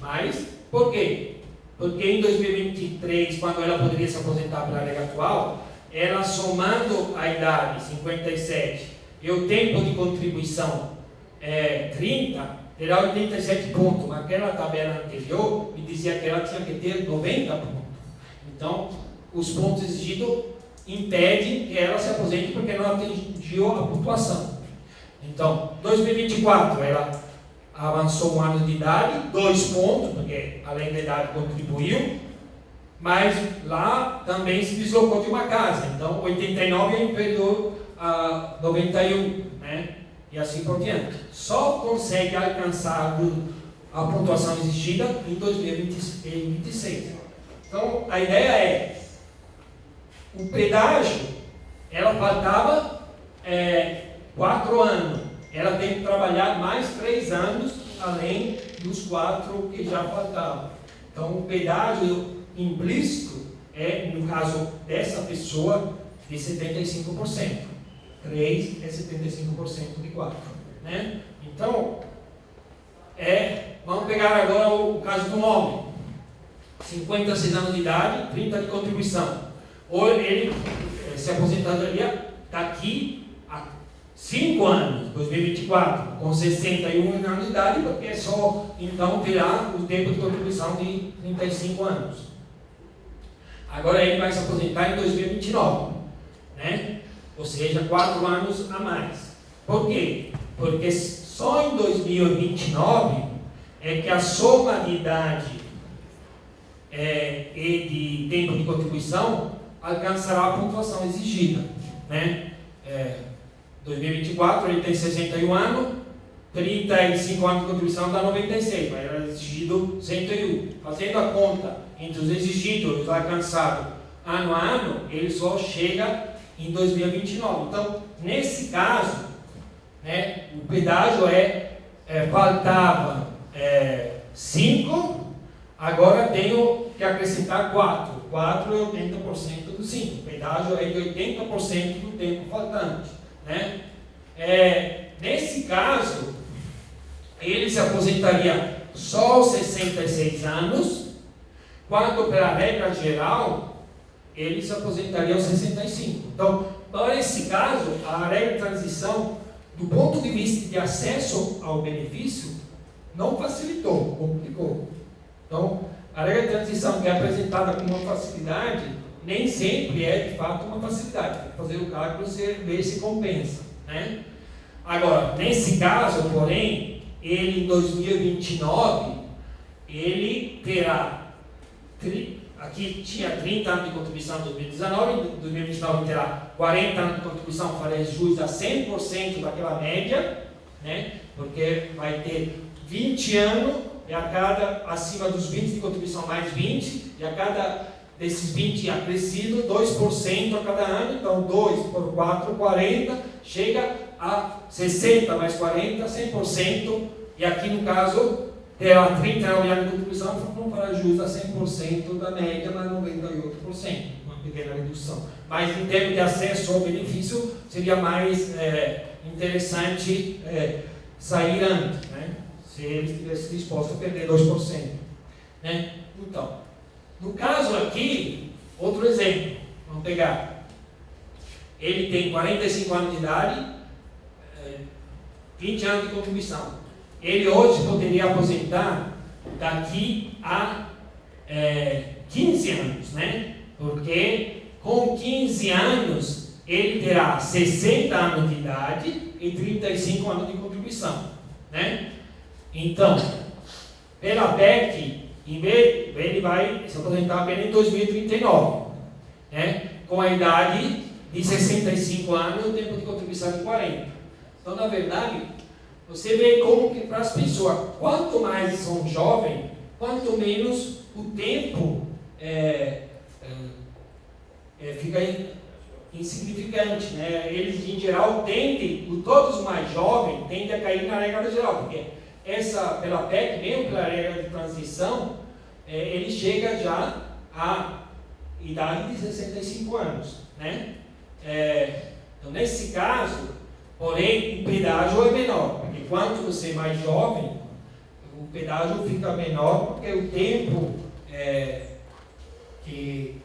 Mas, por quê? Porque em 2023, quando ela poderia se aposentar pela regra atual, ela somando a idade, 57, e o tempo de contribuição, 30, terá 87 pontos. Naquela tabela anterior, me dizia que ela tinha que ter 90 pontos. Então, os pontos exigidos impedem que ela se aposente porque não atingiu a pontuação. Então, 2024, ela avançou um ano de idade, 2 pontos, porque além da idade contribuiu, mas lá também se deslocou de uma casa, então 89 é inferior a 91, né? E assim por diante. Só consegue alcançar a pontuação exigida em 2026. Então, a ideia é, o pedágio, ela faltava 4 anos. Ela tem que trabalhar mais 3 anos, além dos 4 que já faltavam. Então, o pedágio implícito é, no caso dessa pessoa, de 75%. 3 é 75% de 4. Né? Então, vamos pegar agora o caso do homem. 56 anos de idade, 30 de contribuição. Ou ele se aposentaria daqui a 5 anos, 2024, com 61 anos de idade, porque só então terá o tempo de contribuição de 35 anos. Agora ele vai se aposentar em 2029, né? Ou seja, 4 anos a mais. Por quê? Porque só em 2029 é que a soma de idade e de tempo de contribuição alcançará a pontuação exigida, né? 2024 ele tem 61 anos, 35 anos de contribuição dá 96, mas era exigido 101. Fazendo a conta entre os exigidos e os alcançados ano a ano, ele só chega em 2029. Então, nesse caso, né, o pedágio faltava 5, agora tenho que acrescentar 4. 4 é 80% do 5. O pedágio é de 80% do tempo faltante. Né? Nesse caso, ele se aposentaria só aos 66 anos, quando pela regra geral, ele se aposentaria aos 65. Então, para esse caso, a regra de transição, do ponto de vista de acesso ao benefício, não facilitou, complicou. Então, a regra de transição que é apresentada como uma facilidade, nem sempre é de fato uma facilidade. Tem que fazer o cálculo e ver se compensa. Né? Agora, nesse caso, porém, ele em 2029, ele terá, aqui tinha 30 anos de contribuição em 2019, em 2029 terá 40 anos de contribuição, farei jus a 100% daquela média, né? Porque vai ter 20 anos, e a cada, acima dos 20 de contribuição mais 20, e a cada desses 20 acrescido, 2% a cada ano, então 2 por 4, 40, chega a 60 mais 40, 100%, e aqui no caso, terá 39 anos de contribuição, não fará jus a 100% da média, mas 98%, uma pequena redução. Mas em termos de acesso ao benefício, seria mais interessante sair antes, né? Se ele estivesse disposto a perder 2%. Né? Então, no caso aqui, outro exemplo, vamos pegar. Ele tem 45 anos de idade, 20 anos de contribuição. Ele hoje poderia aposentar daqui a 15 anos, né? Porque com 15 anos ele terá 60 anos de idade e 35 anos de contribuição, né? Então, pela PEC, ele vai se aposentar apenas em 2039, né? Com a idade de 65 anos e o tempo de contribuição de 40. Então, na verdade, você vê como que para as pessoas, quanto mais são jovens, quanto menos o tempo fica insignificante, né? Eles, em geral, todos os mais jovens tendem a cair na regra geral, porque pela PEC, mesmo pela regra de transição, ele chega já à idade de 65 anos, né? Então, nesse caso, porém, o pedágio é menor, porque quanto você é mais jovem, o pedágio fica menor, porque o tempo que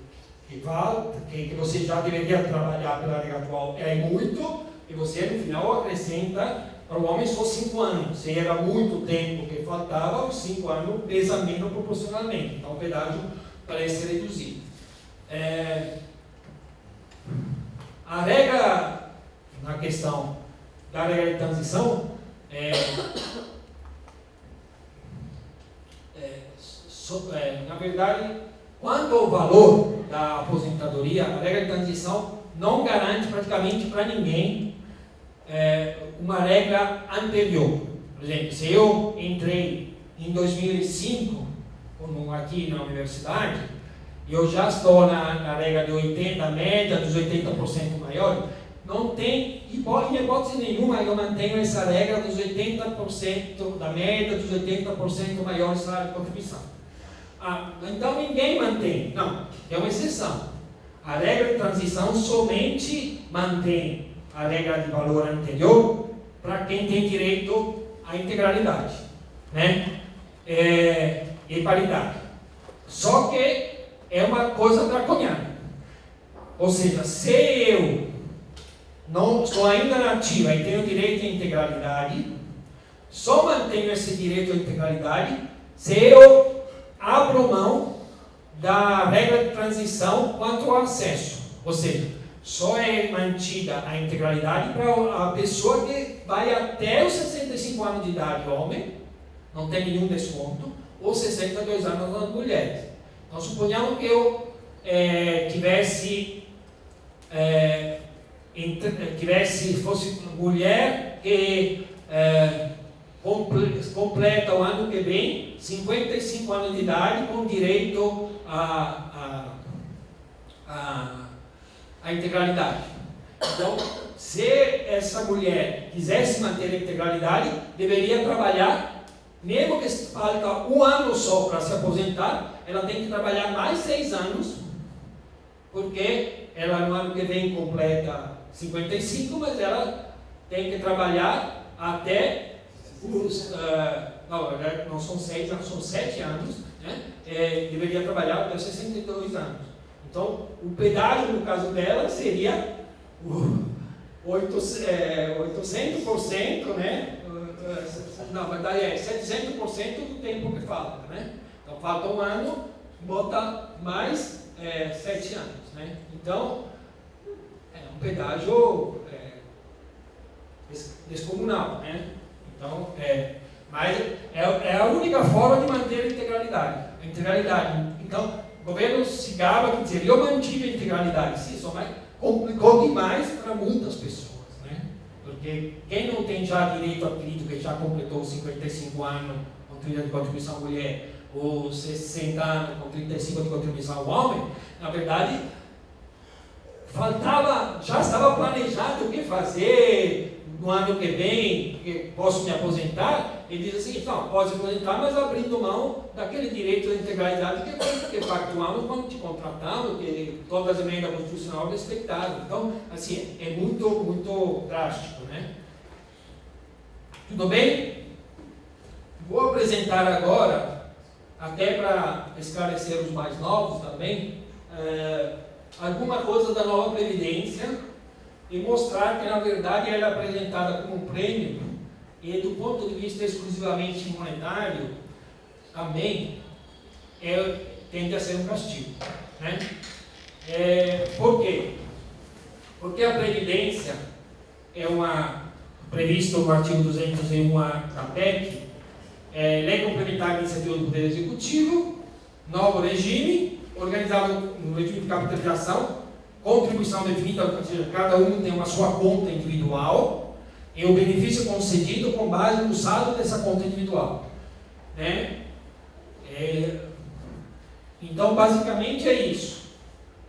você já deveria trabalhar pela regra atual é muito, e você no final acrescenta para o homem só 5 anos. Se era muito tempo que faltava, os 5 anos pesa menos proporcionalmente, então o pedágio parece reduzido. A regra, na questão da regra de transição, na verdade, quanto ao valor da aposentadoria, a regra de transição não garante praticamente para ninguém uma regra anterior. Por exemplo, se eu entrei em 2005, como aqui na universidade, e eu já estou na regra de 80, a média dos 80% maior, não tem, em hipótese nenhuma, eu mantenho essa regra dos 80%, da média dos 80% maiores salário de contribuição. Então ninguém mantém. Não, é uma exceção. A regra de transição somente mantém a regra de valor anterior para quem tem direito à integralidade, né? E paridade. Só que é uma coisa draconiana. Ou seja, se eu não estou ainda na ativa e tenho direito à integralidade, só mantenho esse direito à integralidade se eu abro mão da regra de transição quanto ao acesso. Ou seja, só é mantida a integralidade para a pessoa que vai até os 65 anos de idade, homem, não tem nenhum desconto, ou 62 anos as mulheres. Então, suponhamos que eu fosse mulher que completa o ano que vem 55 anos de idade com direito à integralidade. Então, se essa mulher quisesse manter a integralidade, deveria trabalhar, mesmo que falta um ano só para se aposentar, ela tem que trabalhar mais 6 anos, porque ela no ano que vem completa 55, mas ela tem que trabalhar até não são 6 anos, são 7 anos, né? Deveria trabalhar até 62 anos. Então, o pedágio, no caso dela, seria 800%, né? Na verdade, 700% do tempo que falta, né? Então, falta um ano, bota mais 7 anos, né? Então, é um pedágio descomunal, né? Então, mas é a única forma de manter a integralidade. Então, o governo se gaba que dizer, eu mantive a integralidade. Sim, só mais complicou demais para muitas pessoas, né? Porque quem não tem já direito adquirido, que já completou 55 anos com 30 de contribuição mulher, ou 60 anos com 35 de contribuição homem, na verdade, já estava planejado o que fazer no ano que vem, que posso me aposentar. Ele diz assim, não, pode se aposentar, mas abrindo mão daquele direito da integralidade que pactuamos quando te contratamos, que todas as emendas constitucionais respeitadas. Então, assim, é muito, muito drástico, né? Tudo bem? Vou apresentar agora, até para esclarecer os mais novos também, alguma coisa da nova Previdência e mostrar que, na verdade, ela é apresentada como um prêmio e, do ponto de vista exclusivamente monetário, também tende a ser um castigo. Né? Por quê? Porque a Previdência é previsto no artigo 201A da PEC, Lei Complementar de Iniciativa do Poder Executivo, novo regime, organizado no regime de capitalização, contribuição definida, ou seja, cada um tem uma sua conta individual, e o benefício concedido com base no saldo dessa conta individual. Né? Então, basicamente é isso.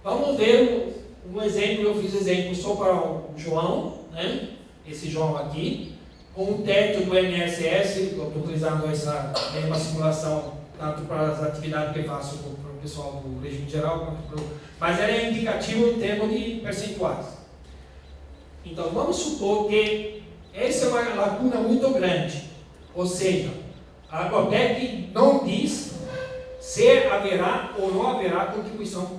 Vamos ver um exemplo, eu fiz exemplo só para o João, né? Esse João aqui, com o teto do INSS, eu estou utilizando essa mesma simulação tanto para as atividades que eu faço para o pessoal do regime geral, quanto mas ela é indicativa em termos de percentuais. Então, vamos supor que essa é uma lacuna muito grande, ou seja, a PEC não diz se haverá ou não haverá contribuição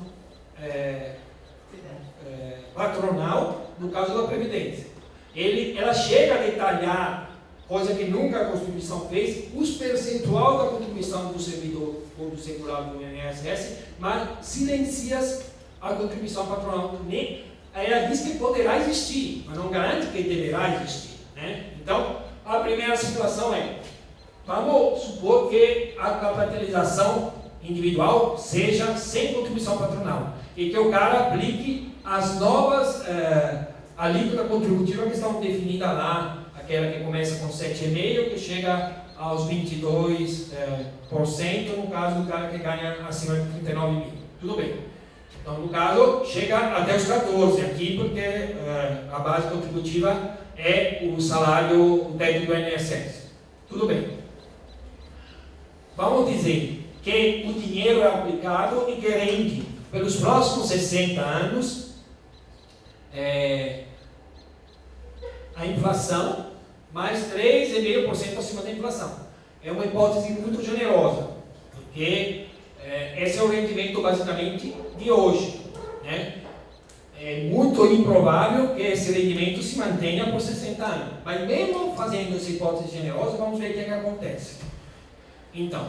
patronal no caso da Previdência. Ela chega a detalhar, coisa que nunca a Constituição fez, os percentual da contribuição do servidor ou do segurado do INSS, mas silencia a contribuição patronal. Ela diz que poderá existir, mas não garante que deverá existir. Né? Então, a primeira situação vamos supor que a capitalização individual seja sem contribuição patronal e que o cara aplique as novas alíquota contributiva que estão definidas lá, aquela que começa com 7,5% que chega aos 22%, no caso do cara que ganha acima de 39 mil. Tudo bem. Então, no caso, chega até os 14% aqui, porque a base contributiva é o salário, o teto do INSS. Tudo bem. Vamos dizer que o dinheiro é aplicado e que rende pelos próximos 60 anos a inflação mais 3,5% acima da inflação. É uma hipótese muito generosa, porque esse é o rendimento basicamente de hoje. Né? É muito improvável que esse rendimento se mantenha por 60 anos. Mas mesmo fazendo essa hipótese generosa, vamos ver o que acontece. Então,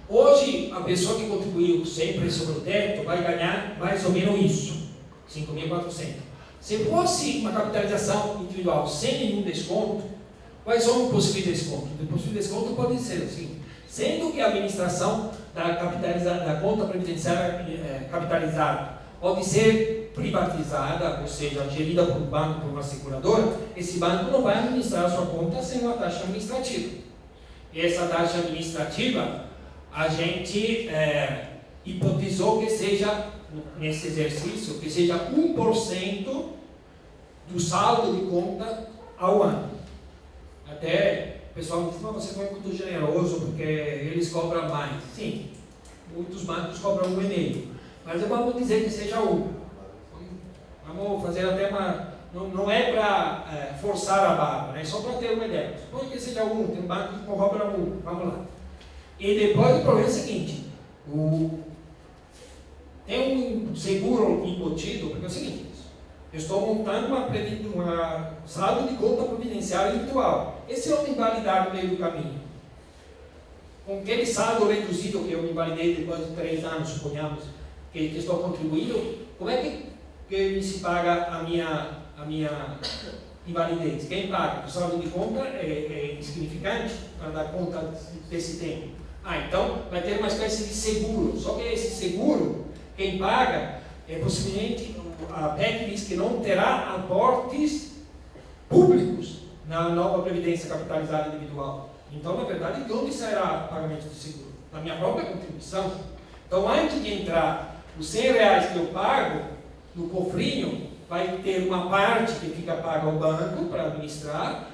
hoje a pessoa que contribuiu sempre sobre o teto vai ganhar mais ou menos isso, 5.400. Se fosse uma capitalização individual sem nenhum desconto, quais são os possíveis descontos? O possível desconto pode ser assim, sendo que a administração da conta previdenciária capitalizada pode ser privatizada, ou seja, gerida por um banco, por uma seguradora, esse banco não vai administrar a sua conta sem uma taxa administrativa. E essa taxa administrativa, a gente hipotizou que seja, nesse exercício, que seja 1% do saldo de conta ao ano. Até o pessoal me diz, mas você foi muito generoso porque eles cobram mais. Sim, muitos bancos cobram 1,5%, mas vamos dizer que seja 1%. Vamos fazer até uma... Não é para forçar a barra, é só para ter uma ideia. Suponha que seja 1%, tem um banco que cobra 1%, vamos lá. E depois o problema é o seguinte, tem um seguro embutido, porque é o seguinte, eu estou montando uma saldo de conta providenciária individual. Esse é o invalidado no meio do caminho. Com aquele saldo reduzido que eu me invalidei depois de 3 anos, suponhamos, que estou contribuindo, como é que se paga a minha invalidez? Quem paga? O saldo de conta é insignificante para dar conta desse tempo. Então vai ter uma espécie de seguro, só que esse seguro, quem paga, possivelmente, a PEC diz que não terá aportes públicos na nova Previdência Capitalizada Individual. Então, na verdade, de onde sairá o pagamento do seguro? Da minha própria contribuição. Então, antes de entrar os R$100 que eu pago no cofrinho, vai ter uma parte que fica paga ao banco para administrar,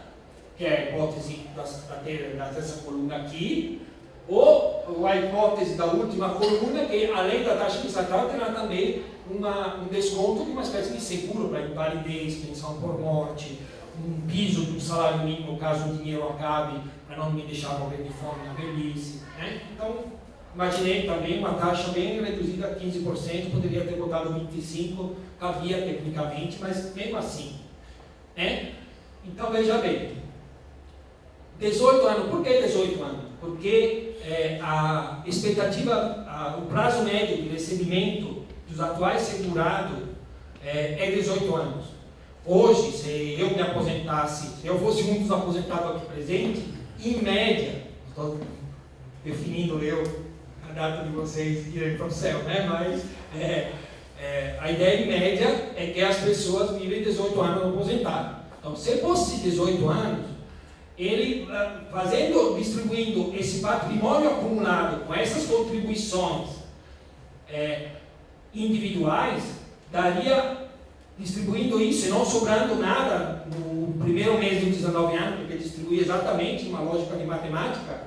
que é a hipótese dessa coluna aqui, ou a hipótese da última coluna, que além da taxa estatal terá também um desconto de uma espécie de seguro para invalidez, pensão por morte, um piso de um salário mínimo caso o dinheiro acabe, para não me deixar morrer de fome na velhice. Né? Então, imaginei também uma taxa bem reduzida a 15%, poderia ter botado 25%, cabia tecnicamente, mas mesmo assim. Né? Então, veja bem, 18 anos, por que 18 anos? Porque a expectativa, o prazo médio de recebimento dos atuais segurados é 18 anos. Hoje, se eu me aposentasse, se eu fosse um dos aposentados aqui presentes, em média, estou definindo a data de vocês irem para o céu, né? Mas a ideia em média é que as pessoas vivem 18 anos aposentadas. Então, se fosse 18 anos, ele distribuindo esse patrimônio acumulado com essas contribuições individuais, daria, distribuindo isso e não sobrando nada no primeiro mês de 19 anos, porque distribui exatamente uma lógica de matemática,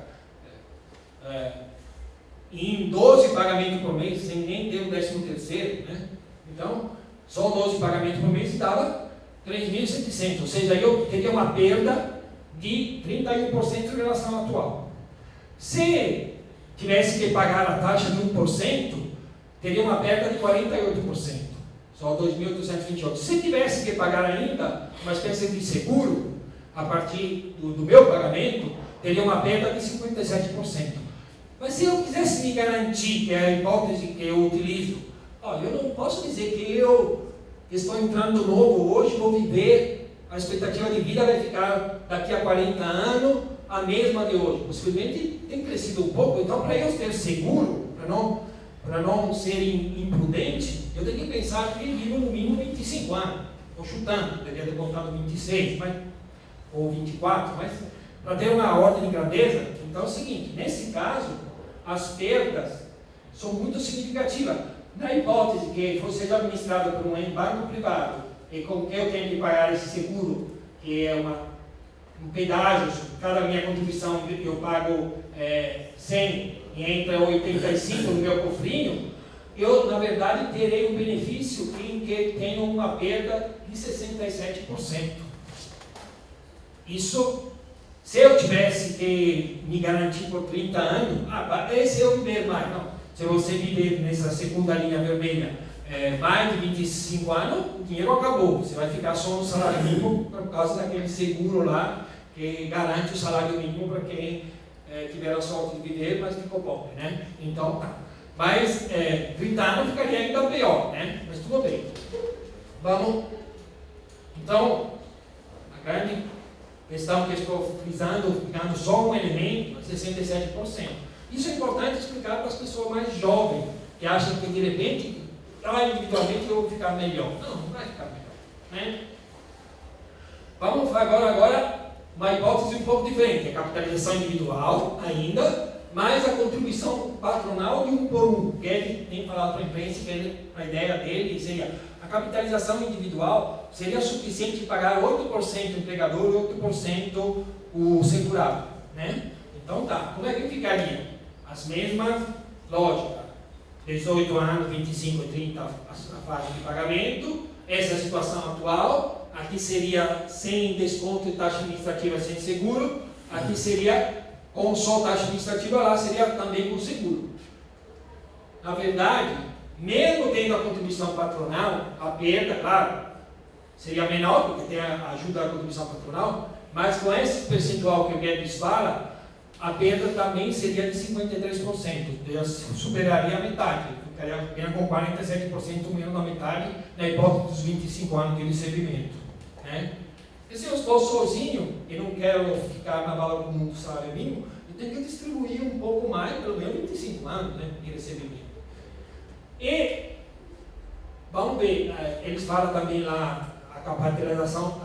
em 12 pagamentos por mês, sem nem ter o 13º, né? Então, só 12 pagamentos por mês dava 3.700, ou seja, eu teria uma perda de 31% em relação ao atual. Se tivesse que pagar a taxa de 1%, teria uma perda de 48%, só 2.828. Se tivesse que pagar ainda uma espécie de seguro, a partir do meu pagamento, teria uma perda de 57%. Mas se eu quisesse me garantir, que é a hipótese que eu utilizo, eu não posso dizer que eu estou entrando novo hoje, vou viver, a expectativa de vida vai ficar daqui a 40 anos a mesma de hoje. Possivelmente tem crescido um pouco, então para eu ter seguro, para não ser imprudente, eu tenho que pensar que vivo no mínimo 25 anos. Estou chutando, deveria ter contado 26, ou 24, mas para ter uma ordem de grandeza. Então é o seguinte, nesse caso, as perdas são muito significativas. Na hipótese que fosse administrado por um banco privado, e com que eu tenho que pagar esse seguro, que é um pedágio, cada minha contribuição eu pago 100 e entra 85 no meu cofrinho, eu, na verdade, terei um benefício em que tenho uma perda de 67%. Isso, se eu tivesse que me garantir por 30 anos, se eu viver mais, não. Se você viver nessa segunda linha vermelha, mais de 25 anos, o dinheiro acabou. Você vai ficar só no salário mínimo por causa daquele seguro lá que garante o salário mínimo para quem tiver a sorte de viver, mas ficou pobre, né? Então, tá. Mas 30 anos ficaria ainda pior, né? Mas tudo bem. Vamos. Então, a grande questão que eu estou frisando, ficando só um elemento, 67%. Isso é importante explicar para as pessoas mais jovens, que acham que de repente, individualmente eu vou ficar melhor. Não vai ficar melhor. Né? Vamos agora uma hipótese um pouco diferente, a capitalização individual ainda, mais a contribuição patronal de 1 por 1, que ele tem falado para a imprensa, que a ideia dele seria a capitalização individual seria suficiente de pagar 8% o empregador e 8% o segurado. Né? Então tá, como é que ficaria? As mesmas lógicas. 18 anos, 25 e 30 a fase de pagamento, essa é a situação atual, aqui seria sem desconto e taxa administrativa sem seguro, aqui seria com só taxa administrativa, lá seria também com seguro. Na verdade, mesmo tendo a contribuição patronal, a perda, claro, seria menor, porque tem a ajuda da contribuição patronal, mas com esse percentual que o Guedes fala, a perda também seria de 53%, superaria a metade, ficaria apenas com 47% menos da metade, na hipótese dos 25 anos de recebimento. Né? E se eu estou sozinho e não quero ficar na bala comum do salário mínimo, eu tenho que distribuir um pouco mais, pelo menos 25 anos, né, de recebimento. E, vamos ver, eles falam também lá a capitalização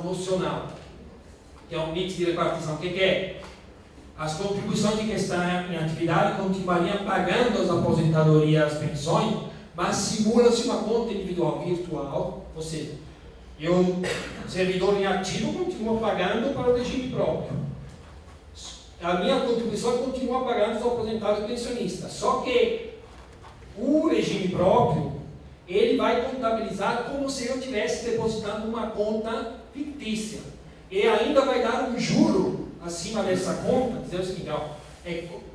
nocional, que é um mix de repartição. O que é? As contribuições de quem está em atividade continuariam pagando as aposentadorias e as pensões, mas simula-se uma conta individual virtual, ou seja, eu, servidor em ativo, continuo pagando para o regime próprio. A minha contribuição continua pagando os aposentados e pensionistas, só que o regime próprio, ele vai contabilizar como se eu estivesse depositando uma conta fictícia. E ainda vai dar um juro acima dessa conta, dizer o seguinte, ó,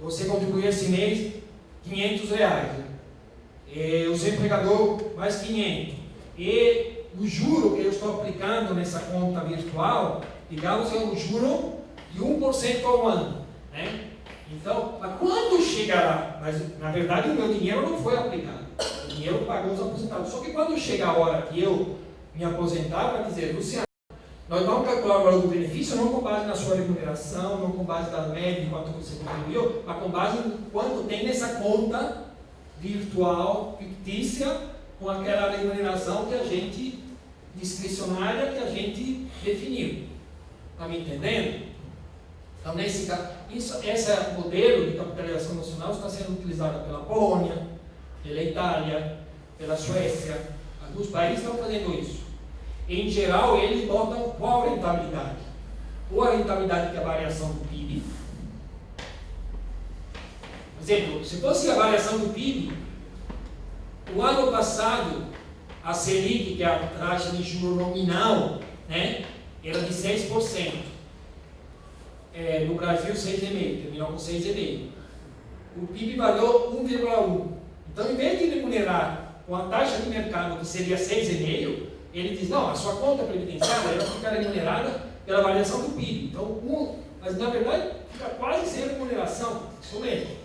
você contribuiu esse mês R$500, né? E o seu empregador mais 500. E o juro que eu estou aplicando nessa conta virtual, digamos, é um juro de 1% ao ano, né? Então, mas quando chegará? Mas, na verdade, o meu dinheiro não foi aplicado. O dinheiro pagou os aposentados. Só que quando chegar a hora que eu me aposentar, vai dizer, Luciano, nós vamos calcular o valor do benefício não com base na sua remuneração, não com base da média de quanto você contribuiu, mas com base em quanto tem nessa conta virtual, fictícia, com aquela remuneração que a gente, discricionária, que a gente definiu. Está me entendendo? Então, nesse caso, esse modelo de capitalização nacional está sendo utilizado pela Polônia, pela Itália, pela Suécia. Alguns países estão fazendo isso. Em geral, eles botam qual rentabilidade? Ou a rentabilidade que é a variação do PIB. Por exemplo, se fosse a variação do PIB, o ano passado, a Selic, que é a taxa de juros nominal, né, era de 6%. No Brasil, 6,5%, terminou com 6,5%. O PIB valeu 1,1%. Então, em vez de remunerar com a taxa de mercado, que seria 6,5%, ele diz, não, a sua conta previdenciária ela fica remunerada pela variação do PIB. Então, mas na verdade, fica quase sem remuneração, isso mesmo.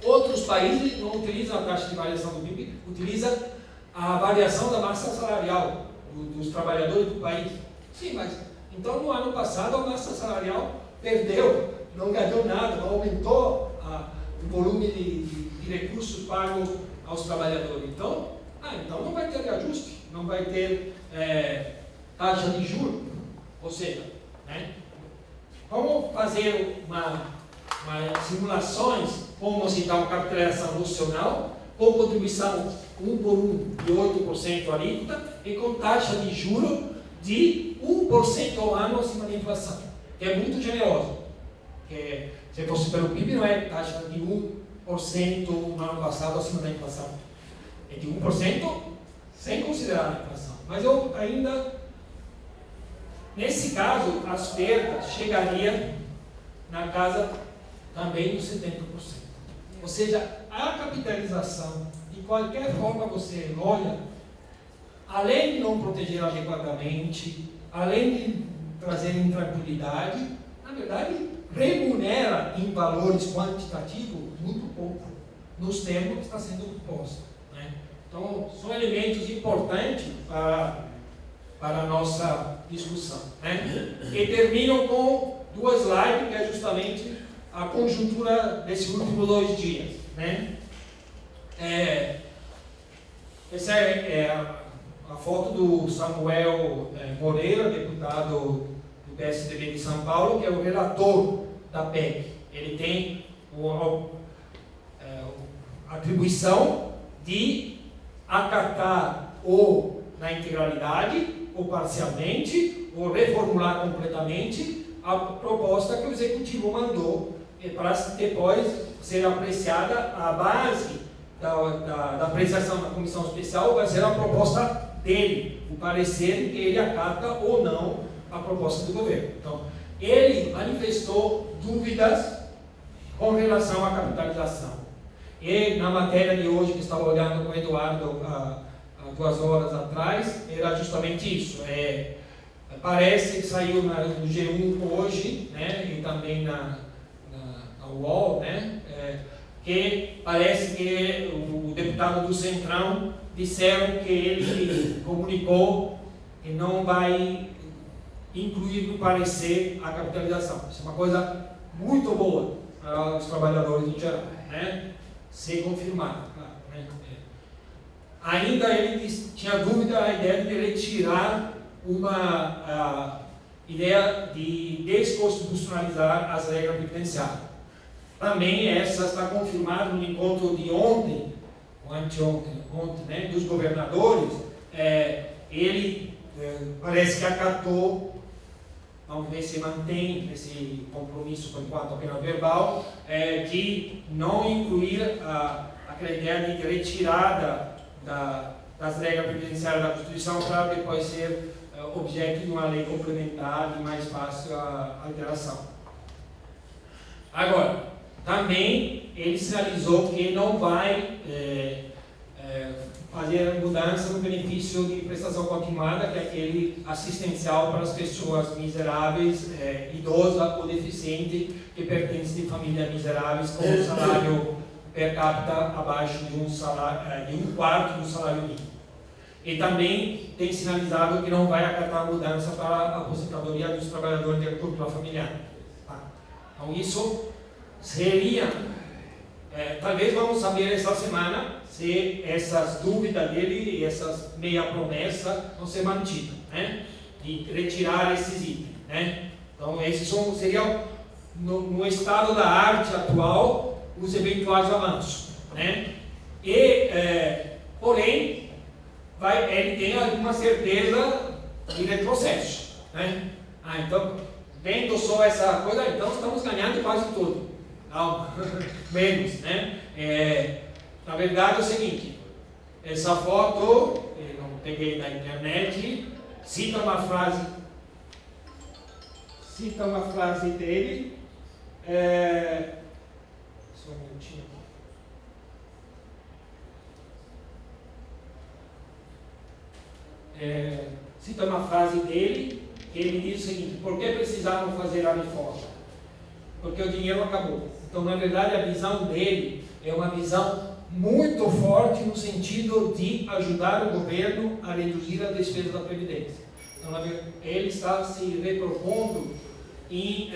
Outros países não utilizam a taxa de variação do PIB, utilizam a variação da massa salarial dos trabalhadores do país. Sim, mas então no ano passado a massa salarial perdeu, não ganhou nada, não aumentou o volume de recursos pagos aos trabalhadores. Então não vai ter reajuste, não vai ter taxa de juros. Ou seja, né, vamos fazer simulações, como citar uma capitalização nacional, com contribuição 1 por 1 de 8% alíquota e com taxa de juros de 1% ao ano acima da inflação, que é muito generoso. Se fosse pelo PIB, não é taxa de 1% no ano passado acima da inflação, é de 1% sem considerar a inflação. Mas eu ainda, nesse caso, as perdas chegariam na casa também dos 70%. Ou seja, a capitalização, de qualquer forma você olha, além de não proteger adequadamente, além de trazer intranquilidade, na verdade, remunera em valores quantitativos muito pouco, nos termos que está sendo posto, né? Então, são elementos importantes para a nossa discussão, né? E terminam com duas slides, que é justamente a conjuntura desses últimos 2 dias, né? Essa é a foto do Samuel Moreira, deputado do PSDB de São Paulo, que é o relator da PEC. Ele tem a atribuição de acatar ou na integralidade, ou parcialmente, ou reformular completamente a proposta que o Executivo mandou para depois ser apreciada a base da apreciação da comissão especial, vai ser a proposta dele, o parecer que ele acata ou não a proposta do governo. Então, ele manifestou dúvidas com relação à capitalização. E na matéria de hoje, que estava olhando com o Eduardo há 2 horas atrás, era justamente isso. Parece que saiu no G1 hoje, né, e também na UOL, né, que parece que o deputado do Centrão disseram que ele comunicou que não vai incluir no parecer a capitalização. Isso é uma coisa muito boa para os trabalhadores em geral, né, se confirmado, claro, né. Ainda ele tinha dúvida a ideia de retirar uma ideia de desconstitucionalizar as regras previdenciárias. Também essa está confirmada no encontro de ontem, ou anteontem, né, dos governadores. Ele parece que acatou, vamos ver se mantém esse compromisso por enquanto apenas verbal, de não incluir aquela ideia de retirada das regras previdenciárias da Constituição para depois ser objeto de uma lei complementar de mais fácil alteração. Agora, também ele sinalizou que não vai fazer mudança no benefício de prestação continuada, que é aquele assistencial para as pessoas miseráveis, idosas ou deficientes que pertencem de famílias miseráveis com um salário per capita abaixo de um quarto do salário mínimo. E também tem sinalizado que não vai acatar mudança para a aposentadoria dos trabalhadores de agricultura familiar. Tá? Então isso seria, talvez vamos saber essa semana se essas dúvidas dele e essas meia promessas vão ser mantidas, né? De retirar esses itens, né? Então esses seriam no estado da arte atual os eventuais avanços, né? E porém ele tem alguma certeza de retrocesso, né? Então vendo só essa coisa, então estamos ganhando quase tudo. Não, menos, né? Na verdade é o seguinte, essa foto, eu não peguei da internet, cita uma frase dele, só um minutinho. Cita uma frase dele, que ele diz o seguinte: por que precisavam fazer a reforma? Porque o dinheiro acabou. Então, na verdade, a visão dele é uma visão muito forte no sentido de ajudar o governo a reduzir a despesa da Previdência. Então, ele está se repropondo em,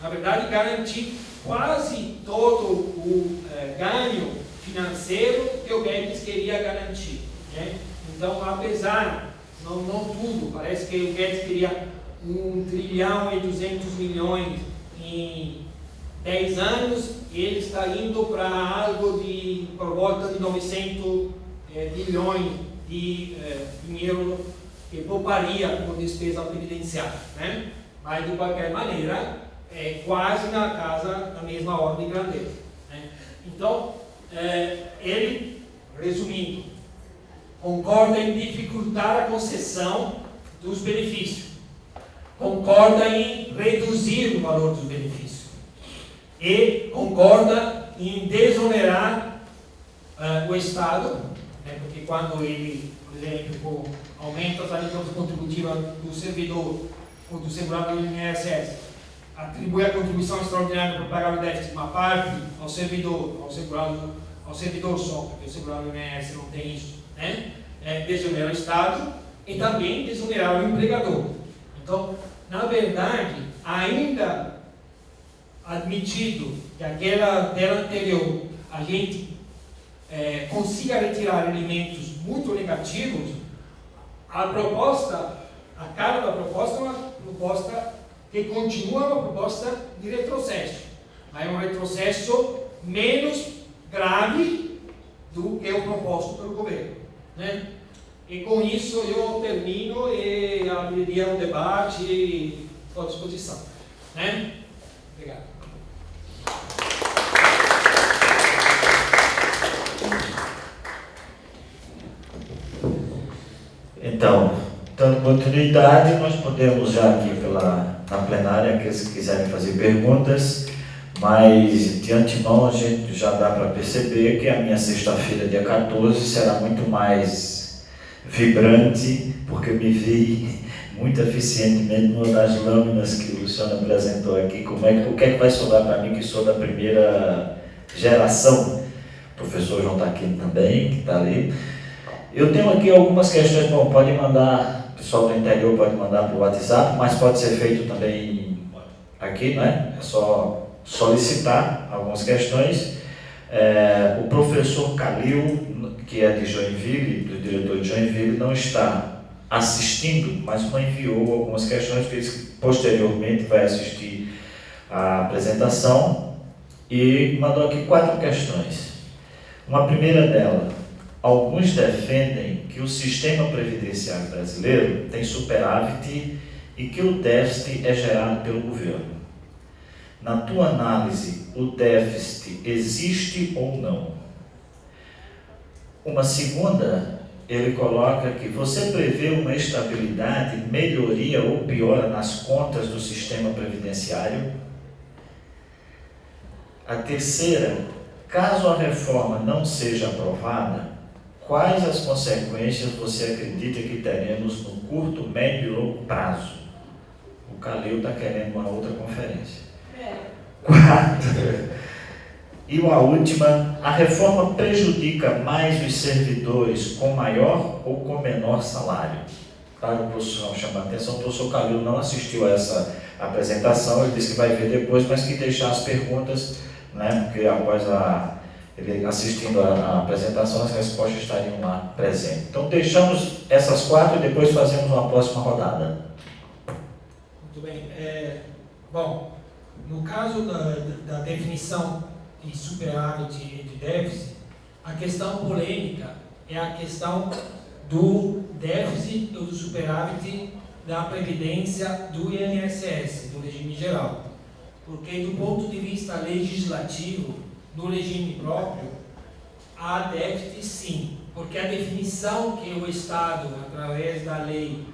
na verdade, garantir quase todo o ganho financeiro que o Guedes queria garantir, né? Então, apesar, não tudo, parece que o Guedes queria 1 trilhão e 200 milhões em 10 anos, e ele está indo para algo por volta de 900 bilhões de dinheiro que pouparia com despesa previdenciária, né? Mas, de qualquer maneira, é quase na mesma ordem de grandeza, né? Então, ele, resumindo, concorda em dificultar a concessão dos benefícios, concorda em reduzir o valor dos benefícios e concorda em desonerar o Estado, né, porque quando ele, por exemplo, aumenta as alíquotas contributivas do servidor ou do segurado do INSS, atribui a contribuição extraordinária para pagar o déficit, uma parte ao servidor, ao servidor só, porque o segurado do INSS não tem isso, né? Desonerar o Estado e também desonerar o empregador. Então, na verdade, ainda admitido que aquela dela anterior a gente consiga retirar elementos muito negativos, a cara da proposta é uma proposta que continua uma proposta de retrocesso, mas é um retrocesso menos grave do que o proposto pelo governo, né? E com isso eu termino e abriria um debate e estou à disposição, né? Obrigado.
Então, dando continuidade, nós podemos já aqui na plenária, aqueles que quiserem fazer perguntas, mas de antemão a gente já dá para perceber que a minha sexta-feira, dia 14, será muito mais vibrante, porque eu me vi muito eficientemente numa das lâminas que o Luciano apresentou aqui, o que é que vai sobrar para mim, que sou da primeira geração. O professor João está aqui também, que está ali. Eu tenho aqui algumas questões, bom, pode mandar, o pessoal do interior pode mandar para o WhatsApp, mas pode ser feito também aqui, né? É só solicitar algumas questões. O professor Calil, que é de Joinville, do diretor de Joinville, não está assistindo, mas enviou algumas questões que ele posteriormente vai assistir à apresentação e mandou aqui 4 questões. Uma primeira dela: alguns defendem que o sistema previdenciário brasileiro tem superávit e que o déficit é gerado pelo governo. Na tua análise, o déficit existe ou não? Uma segunda, ele coloca que você prevê uma estabilidade, melhoria ou piora nas contas do sistema previdenciário. A terceira, caso a reforma não seja aprovada, quais as consequências você acredita que teremos no curto, médio e longo prazo? O Calil está querendo uma outra conferência. Quarto, e uma última, a reforma prejudica mais os servidores com maior ou com menor salário? Claro, o professor chama a atenção, o professor Calil não assistiu a essa apresentação, ele disse que vai ver depois, mas que deixar as perguntas, né, porque após ele assistindo a apresentação, as respostas estariam lá presentes. Então, deixamos essas 4 e depois fazemos uma próxima rodada.
Muito bem. Bom, no caso da definição de superávit e de déficit, a questão polêmica é a questão do déficit ou do superávit da Previdência do INSS, do regime geral. Porque, do ponto de vista legislativo, no regime próprio, há déficit sim, porque a definição que o Estado, através da lei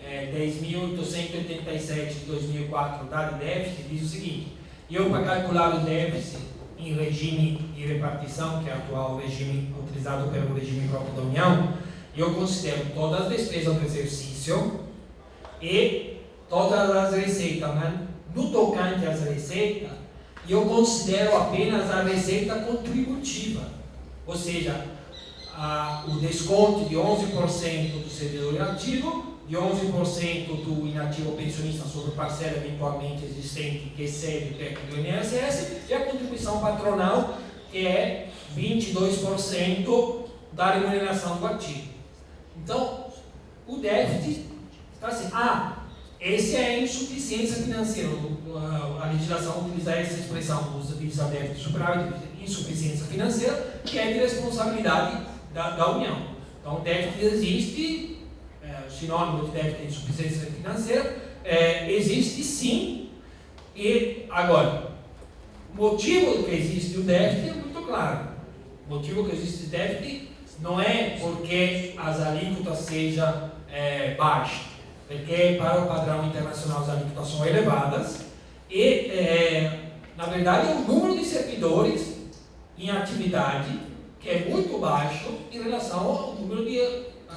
10.887 de 2004, dá de déficit, diz o seguinte: eu, para calcular o déficit em regime de repartição, que é o atual regime utilizado pelo regime próprio da União, eu considero todas as despesas do exercício e todas as receitas, né? No tocante às receitas, eu considero apenas a receita contributiva, ou seja, o desconto de 11% do servidor inativo, de 11% do inativo pensionista sobre parcela eventualmente existente que excede o teto do INSS, e a contribuição patronal, que é 22% da remuneração do ativo. Então, o déficit está assim, esse é a insuficiência financeira. A legislação utiliza essa expressão, utiliza déficit superávit, insuficiência financeira, que é de responsabilidade da União. Então, o déficit existe, o sinônimo de déficit é insuficiência financeira, existe sim, e agora, o motivo que existe o déficit é muito claro. O motivo que existe o déficit não é porque as alíquotas sejam baixas, porque para o padrão internacional as alíquotas são elevadas e, na verdade, o número de servidores em atividade que é muito baixo em relação ao número de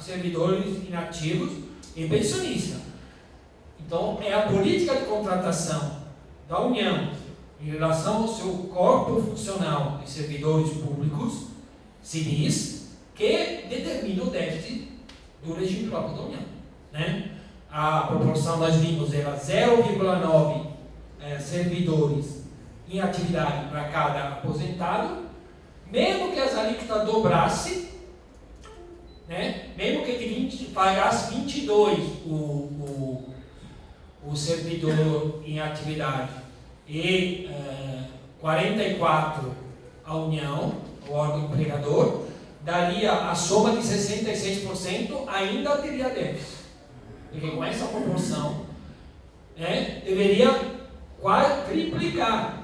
servidores inativos e pensionistas. Então, é a política de contratação da União em relação ao seu corpo funcional de servidores públicos civis que determina o déficit do regime próprio da União, né? A proporção nós vimos era 0,9 servidores em atividade para cada aposentado, mesmo que as alíquotas dobrassem, né? Mesmo que pagasse 22 o servidor em atividade e 44 a União, o órgão empregador, daria a soma de 66%, ainda teria déficit. Porque com essa proporção, deveria triplicar.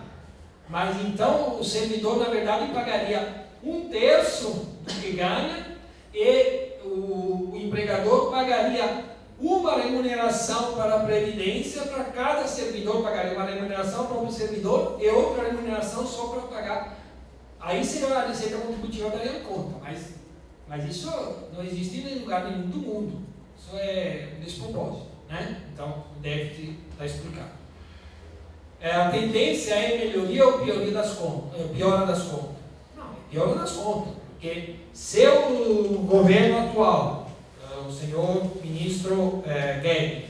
Mas então o servidor, na verdade, pagaria 1/3 do que ganha e o empregador pagaria uma remuneração para a Previdência, para cada servidor pagaria uma remuneração para o servidor e outra remuneração só para pagar. Aí seria a receita contributiva daria conta, mas isso não existe em lugar nenhum do mundo. Isso é um despropósito, né? Então, deve estar explicado. A tendência é melhoria ou piora das contas? Não, é piora das contas, porque se o governo atual, o senhor ministro Guedes,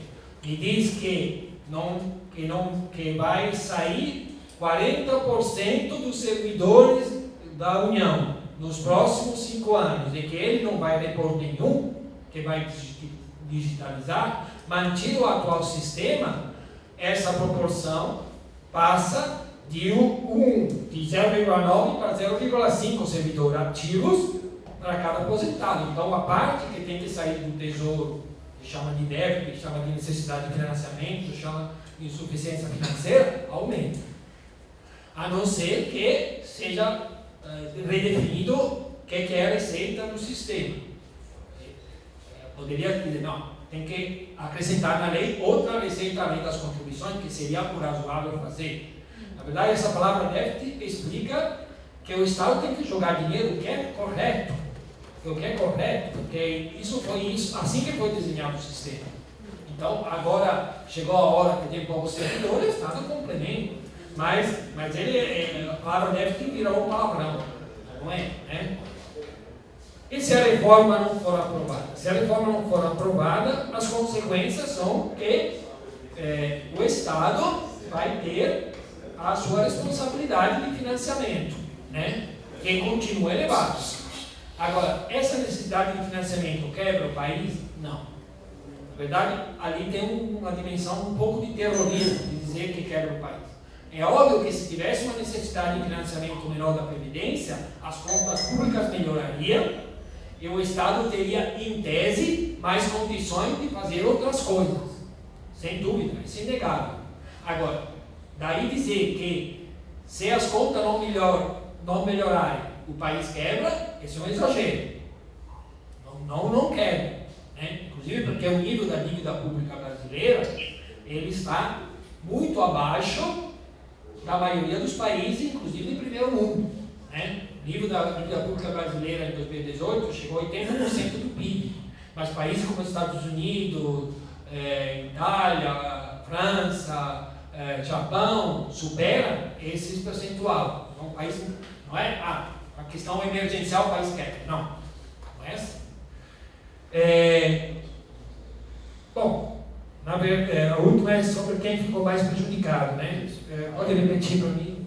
me diz que vai sair 40% dos servidores da União nos próximos 5 anos e que ele não vai repor nenhum, que vai digitalizar, mantido o atual sistema, essa proporção passa de 0,9 para 0,5 servidores ativos para cada aposentado. Então, a parte que tem que sair do tesouro, que chama de déficit, que chama de necessidade de financiamento, que chama de insuficiência financeira, aumenta. A não ser que seja redefinido que é a receita do sistema. Poderia dizer, não, tem que acrescentar na lei outra receita além das contribuições, que seria por razoável fazer. Na verdade, essa palavra déficit explica que o Estado tem que jogar dinheiro, o que é correto. O que é correto, porque isso foi assim que foi desenhado o sistema. Então, agora chegou a hora que tem como servidor, o Estado complementa. Mas a palavra déficit virou um palavrão, não é? Né? E se a reforma não for aprovada? Se a reforma não for aprovada, as consequências são que o Estado vai ter a sua responsabilidade de financiamento, né? Que continua elevado. Agora, essa necessidade de financiamento quebra o país? Não. Na verdade, ali tem uma dimensão um pouco de terrorismo, de dizer que quebra o país. É óbvio que se tivesse uma necessidade de financiamento menor da Previdência, as contas públicas melhorariam e o Estado teria, em tese, mais condições de fazer outras coisas. Sem dúvida, isso é inegável. Agora, daí dizer que se as contas não melhorarem, o país quebra, esse é um exagero. Não quebra. Né? Inclusive porque o nível da dívida pública brasileira, ele está muito abaixo da maioria dos países, inclusive do primeiro mundo. Né? O nível da dívida pública brasileira em 2018 chegou a 80% do PIB. Mas países como Estados Unidos, Itália, França, Japão, superam esse percentual. Então, o país não é a questão emergencial, o país quer. Não é assim. Bom, a última é sobre quem ficou mais prejudicado, né? Pode repetir para mim?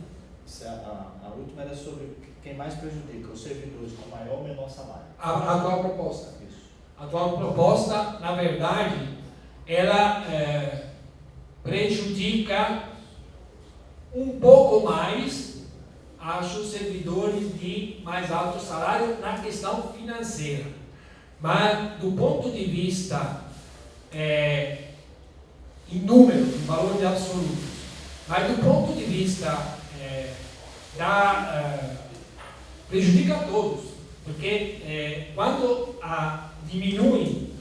A última era sobre quem mais prejudica, os servidores com maior ou menor salário.
A atual proposta.
Isso.
A atual proposta, na verdade, ela prejudica um pouco mais os servidores de mais alto salário na questão financeira. Mas, do ponto de vista em número, em valor de absolutos, mas do ponto de vista prejudica a todos, porque quando diminui,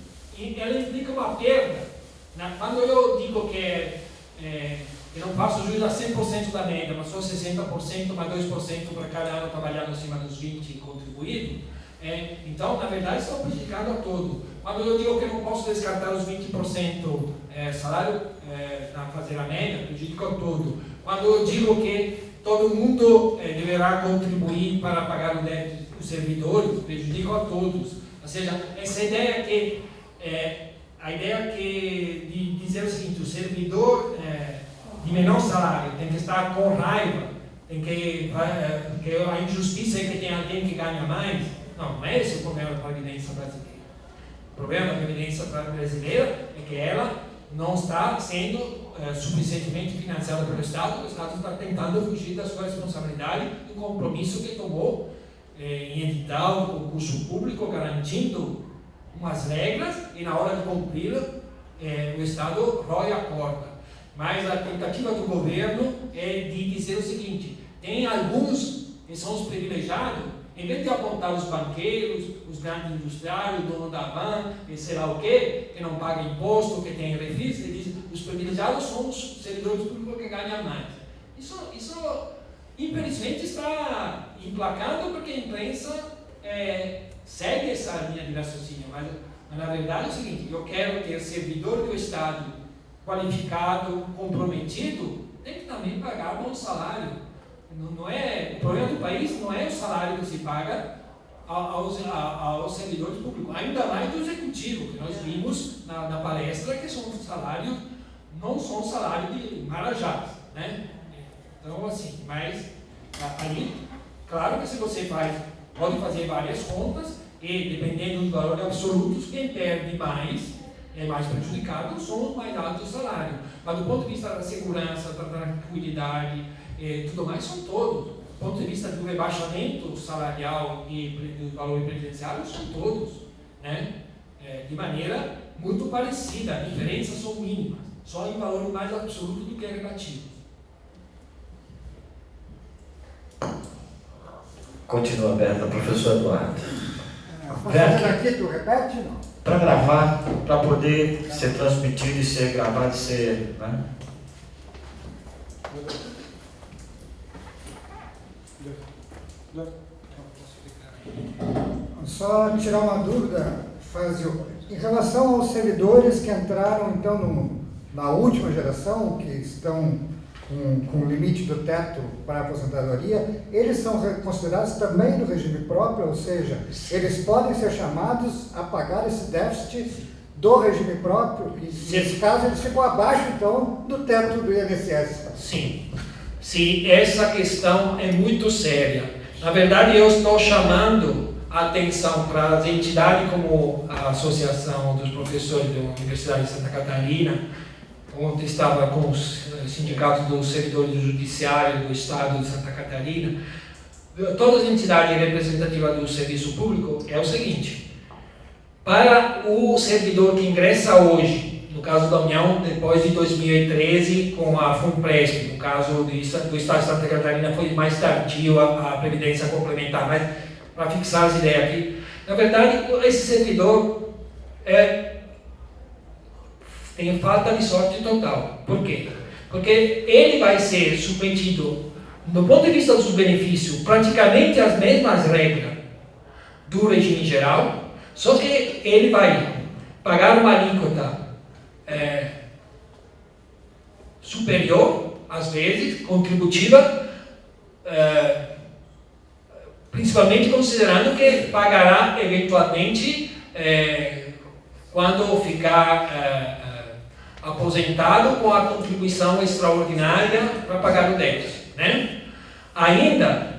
ela implica uma perda. Quando eu digo que eu não faço juízo a 100% da média, mas só 60%, mais 2% para cada ano trabalhado acima dos 20 contribuído, então, na verdade, estou prejudicado a todo. Quando eu digo que eu não posso descartar os 20% salário na fazer a média, prejudico a todo. Quando eu digo que todo mundo deverá contribuir para pagar o débito dos servidores, prejudico a todos. Ou seja, essa ideia de dizer o seguinte, o servidor de menor salário tem que estar com raiva, porque a injustiça é que tem alguém que ganha mais. Não é esse o problema da Previdência brasileira. O problema da Previdência brasileira é que ela não está sendo suficientemente financiada pelo Estado. O Estado está tentando fugir da sua responsabilidade do compromisso que tomou em edital, concurso público, garantindo umas regras e na hora de cumpri-la, o Estado rói a corda. Mas a tentativa do governo é de dizer o seguinte: tem alguns que são os privilegiados, em vez de apontar os banqueiros, os grandes industriários, o dono da van, e sei lá o quê, que não paga imposto, que tem refis, ele diz: os privilegiados são os servidores públicos que ganham mais. Isso infelizmente está emplacando porque a imprensa segue essa linha de raciocínio, mas na verdade é o seguinte: eu quero ter servidor do Estado qualificado, comprometido, tem que também pagar bom salário. Não é, o problema do país não é o salário que se paga aos servidores públicos, ainda mais do executivo, que nós vimos na palestra que são salários, não são salários de marajás, né? Então, assim, mas ali, claro que se você pode fazer várias contas e, dependendo dos valores absolutos, quem perde mais é mais prejudicado, são os mais altos salários. Mas do ponto de vista da segurança, da tranquilidade, tudo mais, são todos. Do ponto de vista do rebaixamento salarial e do valor previdenciário, são todos, né? De maneira muito parecida, as diferenças são mínimas, só em valores mais absolutos do que relativos.
Continua aberta, professor Eduardo.
Fazendo aqui, tu repete, não?
Para gravar, para poder ser transmitido e ser gravado e ser... Né?
Só tirar uma dúvida, Fazio. Em relação aos servidores que entraram, então, na última geração, que estão com o limite do teto para a aposentadoria, eles são considerados também do regime próprio, ou seja, eles podem ser chamados a pagar esse déficit do regime próprio, e nesse caso eles ficam abaixo, então, do teto do INSS.
Sim. Sim, essa questão é muito séria. Na verdade, eu estou chamando a atenção para as entidades como a Associação dos Professores da Universidade de Santa Catarina. Ontem estava com os sindicatos dos servidores do Judiciário do Estado de Santa Catarina. Todas as entidades representativas do serviço público é o seguinte: para o servidor que ingressa hoje, no caso da União, depois de 2013, com a FUNPRESP, no caso do Estado de Santa Catarina, foi mais tardio a Previdência Complementar, mas para fixar as ideias aqui, na verdade, esse servidor tem falta de sorte total. Por quê? Porque ele vai ser submetido, do ponto de vista dos benefícios, praticamente as mesmas regras do regime geral, só que ele vai pagar uma alíquota superior, às vezes, contributiva, principalmente considerando que pagará eventualmente quando ficar aposentado com a contribuição extraordinária para pagar o déficit, né? Ainda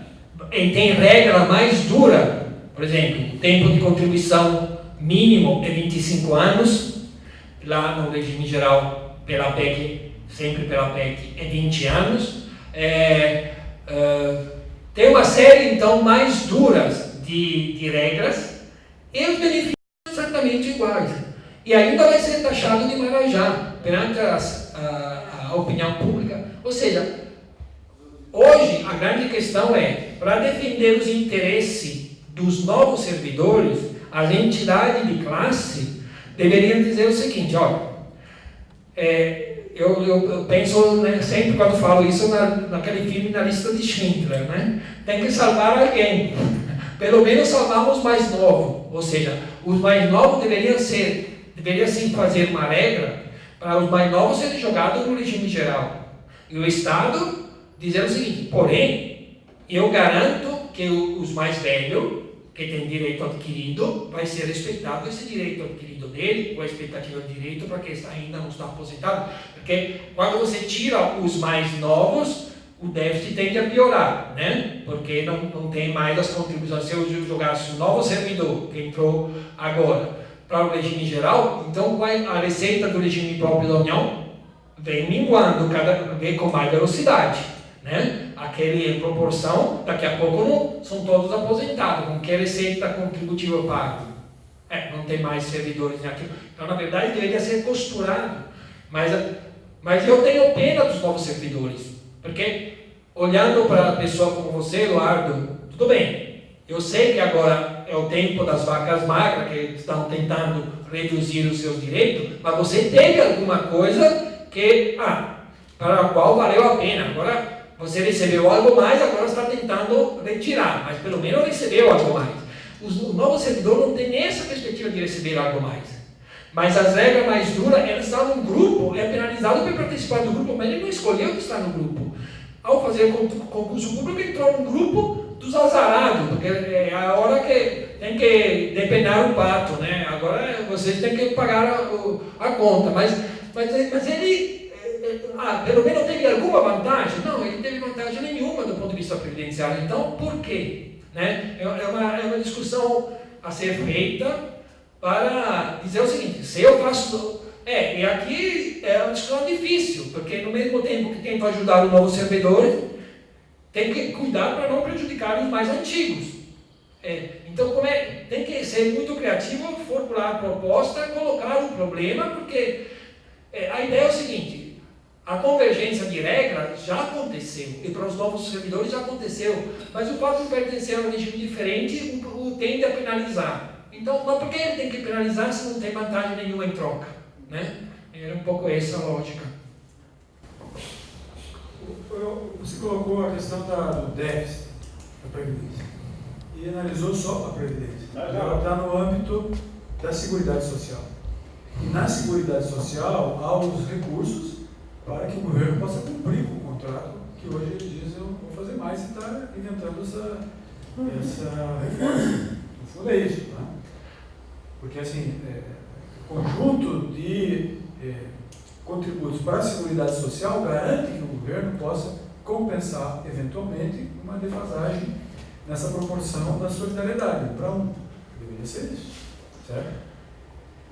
tem regra mais dura, por exemplo, o tempo de contribuição mínimo é 25 anos, lá no regime geral pela PEC, sempre pela PEC, é 20 anos. Tem uma série, então, mais duras de regras e os benefícios são exatamente iguais. E ainda vai ser taxado de marajá perante a opinião pública. Ou seja, hoje a grande questão é, para defender os interesses dos novos servidores, as entidades de classe deveriam dizer o seguinte: olha, eu penso, né, sempre quando falo isso naquele filme Na Lista de Schindler, né? Tem que salvar alguém, pelo menos salvar os mais novos, ou seja, os mais novos deveria sim fazer uma regra para os mais novos serem jogados no regime geral, e o Estado dizer o seguinte: porém, eu garanto que os mais velhos, que têm direito adquirido, vai ser respeitado esse direito adquirido dele, ou a expectativa de direito para quem ainda não está aposentado, porque quando você tira os mais novos, o déficit tende a piorar, né? Porque não tem mais as contribuições. Se eu jogasse um novo servidor que entrou agora para o regime geral, então a receita do regime próprio da União vem minguando cada vez com mais velocidade, né? Aquela proporção, daqui a pouco não são todos aposentados, com que receita contributiva paga? Não tem mais servidores naquilo. Então, na verdade, deveria ser costurado. Mas eu tenho pena dos novos servidores, porque olhando para a pessoa como você, Eduardo, tudo bem, eu sei que agora é o tempo das vacas magras, que estão tentando reduzir os seus direitos, mas você teve alguma coisa que, para a qual valeu a pena. Agora, você recebeu algo mais, agora está tentando retirar, mas pelo menos recebeu algo mais. O novo servidor não tem nem essa perspectiva de receber algo mais. Mas as regras mais duras, ele está num grupo, é penalizado por participar do grupo, mas ele não escolheu estar no grupo. Ao fazer concurso público, entrou no grupo dos azarados, porque é a hora que tem que depenar o pato, né? Agora vocês têm que pagar a conta, mas ele... pelo menos teve alguma vantagem? Não, ele não teve vantagem nenhuma do ponto de vista previdenciário. Então, por quê? Né? É uma discussão a ser feita para dizer o seguinte: se eu faço... e aqui é uma discussão difícil, porque no mesmo tempo que tento ajudar o novo servidor, tem que cuidar para não prejudicar os mais antigos. Então, tem que ser muito criativo, formular a proposta, colocar o problema, porque a ideia é o seguinte: A convergência de regra já aconteceu, e para os novos servidores já aconteceu, mas o fato de pertencer a um regime diferente o tende a penalizar. Então, mas por que ele tem que penalizar se não tem vantagem nenhuma em troca? Né? Era um pouco essa a lógica.
Você colocou a questão do déficit da Previdência e analisou só a Previdência. Ela está no âmbito da Seguridade Social. E na Seguridade Social há os recursos para que o governo possa cumprir com o contrato que hoje eles dizem não vão fazer mais e está inventando essa reforma. No fundo é isso. Né? Porque assim, conjunto de contributos para a Seguridade Social garante que o governo possa compensar eventualmente uma defasagem nessa proporção da solidariedade para um. Deveria ser isso, certo?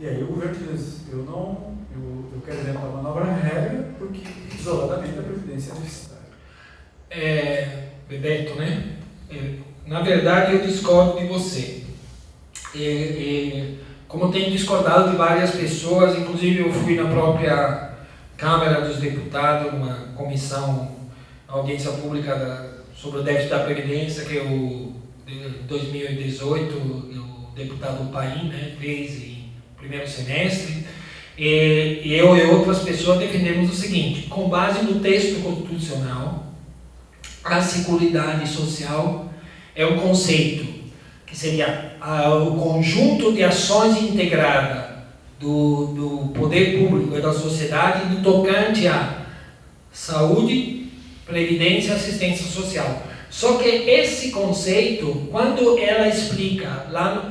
E aí o governo diz, eu quero inventar uma nova regra porque isoladamente a Previdência é deficitária.
Bebeto, né? Na verdade eu discordo de você. Como eu tenho discordado de várias pessoas, inclusive eu fui na própria Câmara dos Deputados, uma comissão, audiência pública sobre o déficit da Previdência, que em 2018 o deputado Paim, né, fez em primeiro semestre, e eu e outras pessoas defendemos o seguinte: com base no texto constitucional, a Seguridade Social é um conceito que seria o conjunto de ações integradas do poder público e da sociedade no tocante à saúde, previdência e assistência social. Só que esse conceito, quando ela explica lá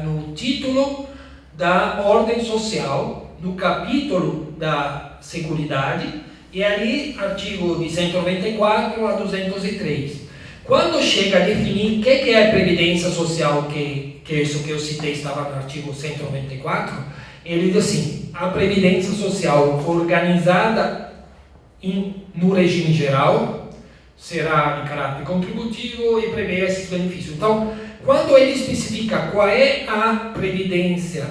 no título da ordem social, no capítulo da Seguridade, e ali artigo de 194 a 203. Quando chega a definir o que é previdência social, que isso que eu citei estava no artigo 194, ele diz assim: a previdência social organizada no regime geral será de caráter contributivo e prevê esses benefícios. Então, quando ele especifica qual é a previdência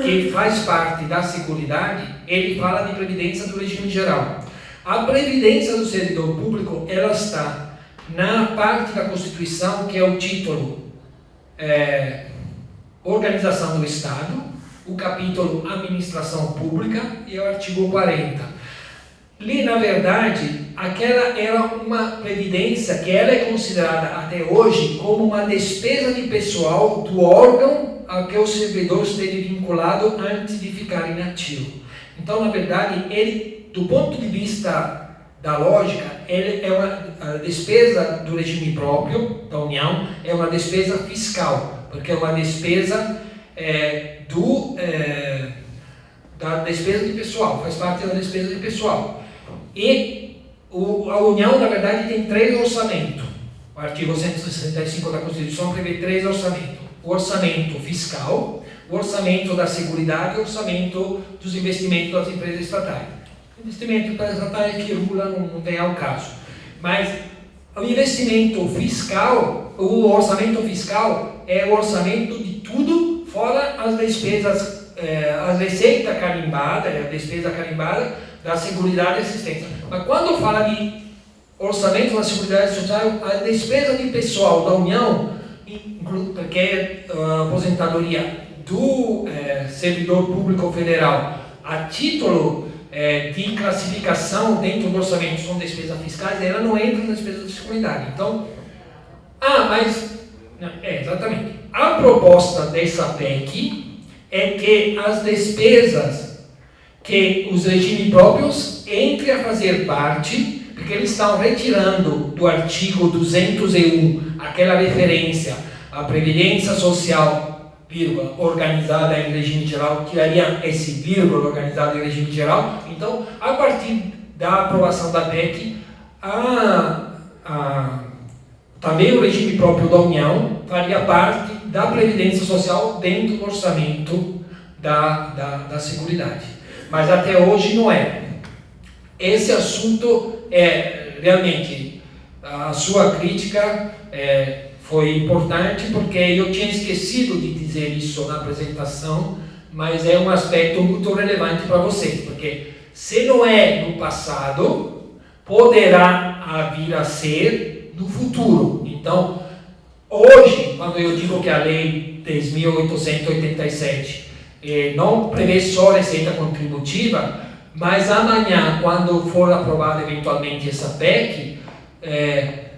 que faz parte da Seguridade, ele fala de previdência do regime geral. A previdência do servidor público, ela está na parte da Constituição, que é o título Organização do Estado, o capítulo Administração Pública e o artigo 40. Ali, na verdade, aquela era uma previdência que ela é considerada até hoje como uma despesa de pessoal do órgão a que o servidor esteve vinculado antes de ficar inativo. Então, na verdade, ele, do ponto de vista da lógica, ele é uma despesa do regime próprio da União, é uma despesa fiscal, porque é uma despesa da despesa de pessoal, faz parte da despesa de pessoal. E a União, na verdade, tem 3 orçamentos. O artigo 165 da Constituição prevê 3 orçamentos: o orçamento fiscal, o orçamento da Seguridade e o orçamento dos investimentos das empresas estatais. Investimento para estatais que regula não tem ao caso. Mas o investimento fiscal, o orçamento fiscal é o orçamento de tudo, fora as despesas, as receitas carimbadas, a despesa carimbada da Seguridade e Assistência. Mas quando fala de orçamento da Seguridade Social, a despesa de pessoal da União, que é a aposentadoria do servidor público federal, a título de classificação dentro do orçamento são despesas fiscais, ela não entra na despesa de Seguridade. Então, exatamente. A proposta dessa PEC é que as despesas que os regimes próprios entrem a fazer parte, porque eles estão retirando do artigo 201 aquela referência à Previdência Social, vírgula, organizada em regime geral, tiraria esse vírgula organizado em regime geral. Então, a partir da aprovação da PEC, também o regime próprio da União faria parte da Previdência Social dentro do orçamento da Seguridade. Mas até hoje não é. Esse assunto realmente, a sua crítica foi importante, porque eu tinha esquecido de dizer isso na apresentação, mas é um aspecto muito relevante para vocês, porque se não é no passado, poderá vir a ser no futuro. Então, hoje, quando eu digo que a lei 10.887 não prevê só receita contributiva, mas amanhã, quando for aprovada eventualmente essa PEC,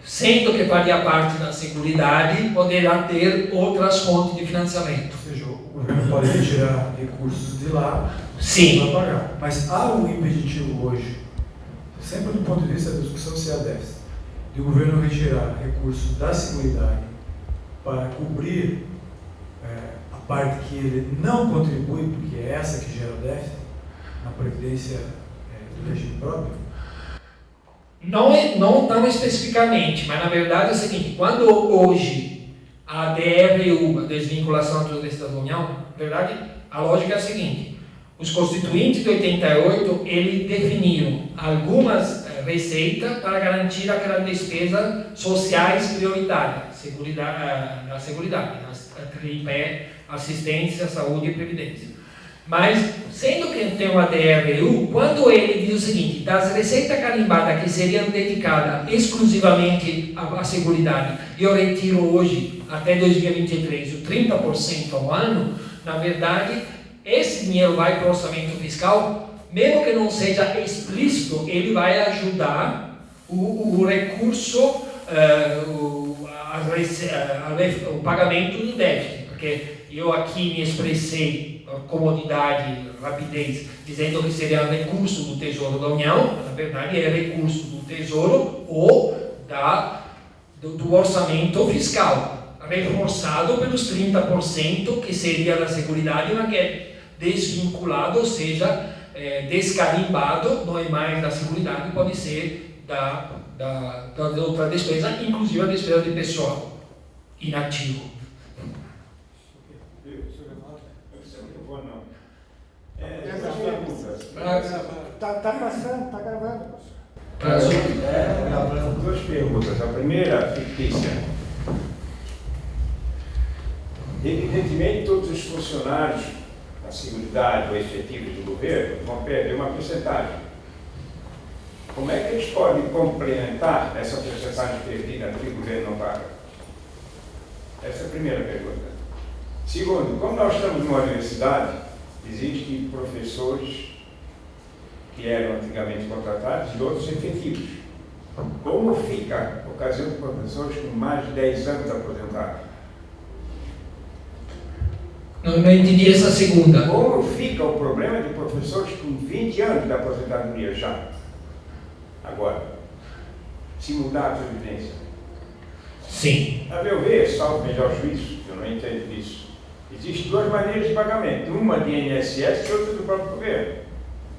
sendo que faria parte da Seguridade, poderá ter outras fontes de financiamento.
Ou seja, o governo pode retirar recursos de lá
Sim.
para pagar. Mas há um impeditivo hoje, sempre do ponto de vista da discussão se há déficit, de o governo retirar recursos da Seguridade para cobrir a parte que ele não contribui, porque é essa que gera o déficit, na previdência do regime próprio.
Não tão especificamente, mas na verdade é o seguinte: quando hoje a DRU, a desvinculação dos Estados da União, na verdade a lógica é a seguinte: os constituintes de 88 eles definiram algumas receitas para garantir aquelas despesas sociais prioritárias, a Seguridade, a tripé, assistência, saúde e previdência. Mas, sendo que tem uma DRU, quando ele diz o seguinte: das receitas carimbadas que seriam dedicadas exclusivamente à Seguridade, eu retiro hoje, até 2023, o 30% ao ano, na verdade, esse dinheiro vai para o orçamento fiscal, mesmo que não seja explícito, ele vai ajudar o recurso, o pagamento do déficit, porque eu aqui me expressei comodidade, rapidez, dizendo que seria recurso do Tesouro da União, na verdade é recurso do Tesouro ou do orçamento fiscal, reforçado pelos 30% que seria da Seguridade, mas que é desvinculado, ou seja, descarimbado, não é mais da Seguridade, pode ser da outra despesa, inclusive a despesa de pessoal inativo.
Tá passando, tá gravando.
Duas perguntas. A primeira, fictícia. Evidentemente, todos os funcionários da Seguridade ou efetivos do governo vão perder uma porcentagem. Como é que eles podem complementar essa porcentagem perdida que o governo não paga? Essa é a primeira pergunta. Segundo, como nós estamos numa universidade, existem professores que eram antigamente contratados e outros efetivos. Como fica a ocasião de professores com mais de 10 anos aposentados?
Não entendi essa segunda.
Como fica o problema de professores com 20 anos de aposentadoria já? Agora, se mudar a previdência.
Sim.
A meu ver, salvo melhor juízo, eu não entendo disso. Existem duas maneiras de pagamento, uma de INSS e outra do próprio governo.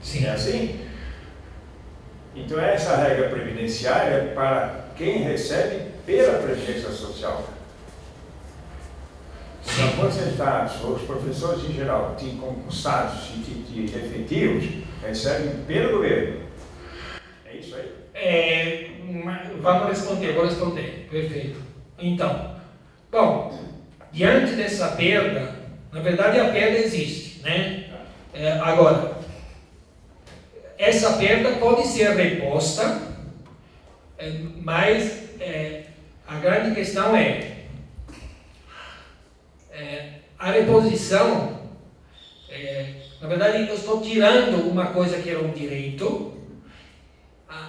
Sim.
É assim? Então essa regra previdenciária é para quem recebe pela Previdência Social. Os aposentados, ou os professores em geral, de concursados e de efetivos, recebem pelo governo. É isso aí?
Vou responder. Perfeito. Então, bom, diante dessa perda, na verdade a perda existe, né? Agora, essa perda pode ser reposta, mas a grande questão é a reposição. Na verdade, eu estou tirando uma coisa que era um direito.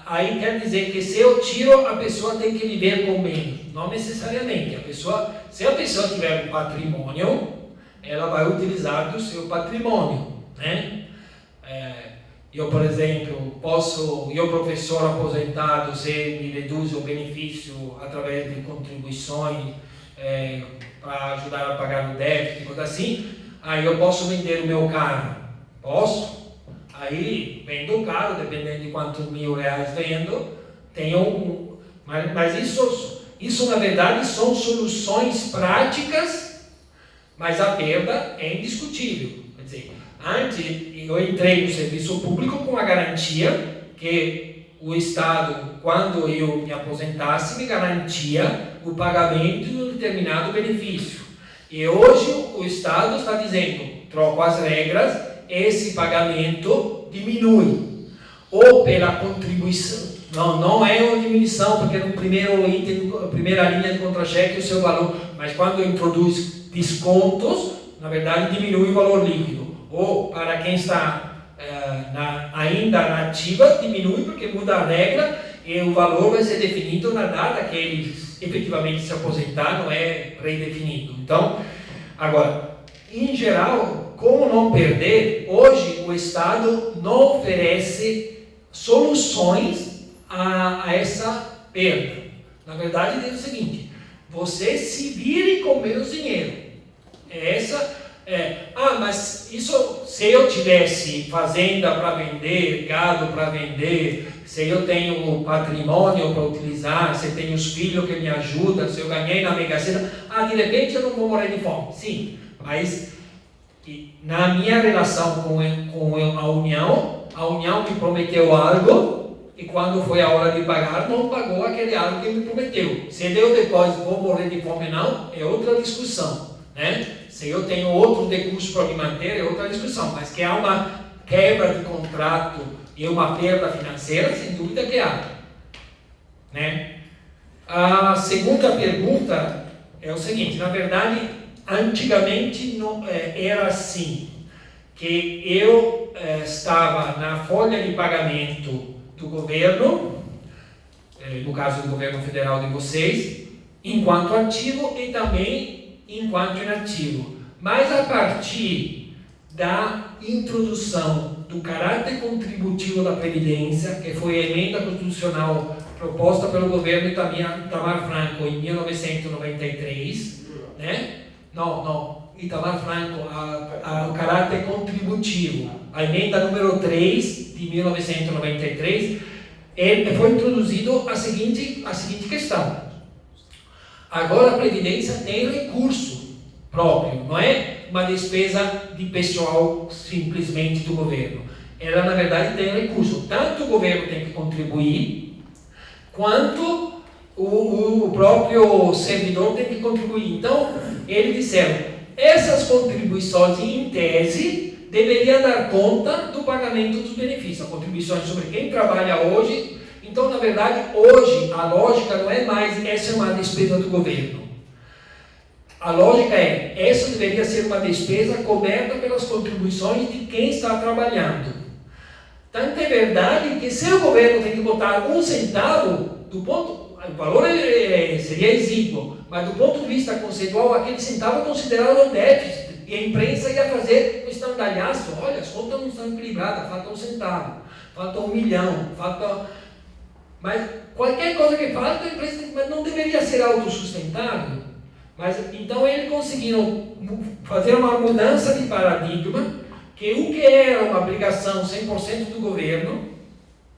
Aí quer dizer que se eu tiro, a pessoa tem que viver com menos. Não necessariamente. Se a pessoa tiver um patrimônio, ela vai utilizar do seu patrimônio, né? Eu, por exemplo, eu professor aposentado, se me reduz o benefício através de contribuições para ajudar a pagar o déficit, coisa assim, aí eu posso vender o meu carro. Posso? Aí vendo o carro, dependendo de quantos R$1.000 vendo, tenho mas isso na verdade são soluções práticas, mas a perda é indiscutível. Quer dizer, antes eu entrei no serviço público com a garantia que o Estado, quando eu me aposentasse, me garantia o pagamento de um determinado benefício. E hoje o Estado está dizendo, troco as regras, esse pagamento diminui. ou pela contribuição. Não é uma diminuição, porque no primeiro item, na primeira linha de contra-cheque, o seu valor, mas quando introduz descontos, na verdade diminui o valor líquido. Ou para quem está ainda na ativa, diminui porque muda a regra e o valor vai ser definido na data que ele efetivamente se aposentar, não é predefinido. Então, agora, em geral, como não perder, hoje o Estado não oferece soluções a essa perda. Na verdade, diz o seguinte: você se vire com menos dinheiro. Mas isso, se eu tivesse fazenda para vender, gado para vender, se eu tenho patrimônio para utilizar, se eu tenho os filhos que me ajudam, se eu ganhei na Mega Sena, de repente eu não vou morrer de fome. Sim, mas na minha relação com a União me prometeu algo e quando foi a hora de pagar, não pagou aquele algo que me prometeu. Se deu depois, vou morrer de fome ou não, é outra discussão, né? Se eu tenho outro recurso para me manter, é outra discussão, mas que há uma quebra de contrato e uma perda financeira, sem dúvida que há, né? A segunda pergunta é o seguinte: na verdade, antigamente não, era assim, que eu estava na folha de pagamento do governo, no caso do governo federal de vocês, enquanto ativo e também enquanto inativo. Mas a partir da introdução do caráter contributivo da Previdência, que foi a emenda constitucional proposta pelo governo Itamar Franco em 1993, né? Itamar Franco, o caráter contributivo, a emenda número 3 de 1993, foi introduzido a seguinte questão: agora a Previdência tem recurso próprio, não é uma despesa de pessoal simplesmente do governo. Ela, na verdade, tem recurso. Tanto o governo tem que contribuir, quanto o próprio servidor tem que contribuir. Então, eles disseram: essas contribuições, em tese, deveriam dar conta do pagamento dos benefícios. Contribuições sobre quem trabalha hoje. Então, na verdade, hoje, a lógica não é mais essa é uma despesa do governo. A lógica é, essa deveria ser uma despesa coberta pelas contribuições de quem está trabalhando. Tanto é verdade que se o governo tem que botar 1 centavo, o valor seria exíguo, mas do ponto de vista conceitual, aquele centavo é considerado um déficit. E a imprensa ia fazer um estandalhaço: olha, as contas não estão equilibradas, falta 1 centavo, falta 1 milhão, falta... Mas qualquer coisa que falta, a imprensa não deveria ser autossustentável. Mas então eles conseguiram fazer uma mudança de paradigma, que o que era uma obrigação 100% do governo,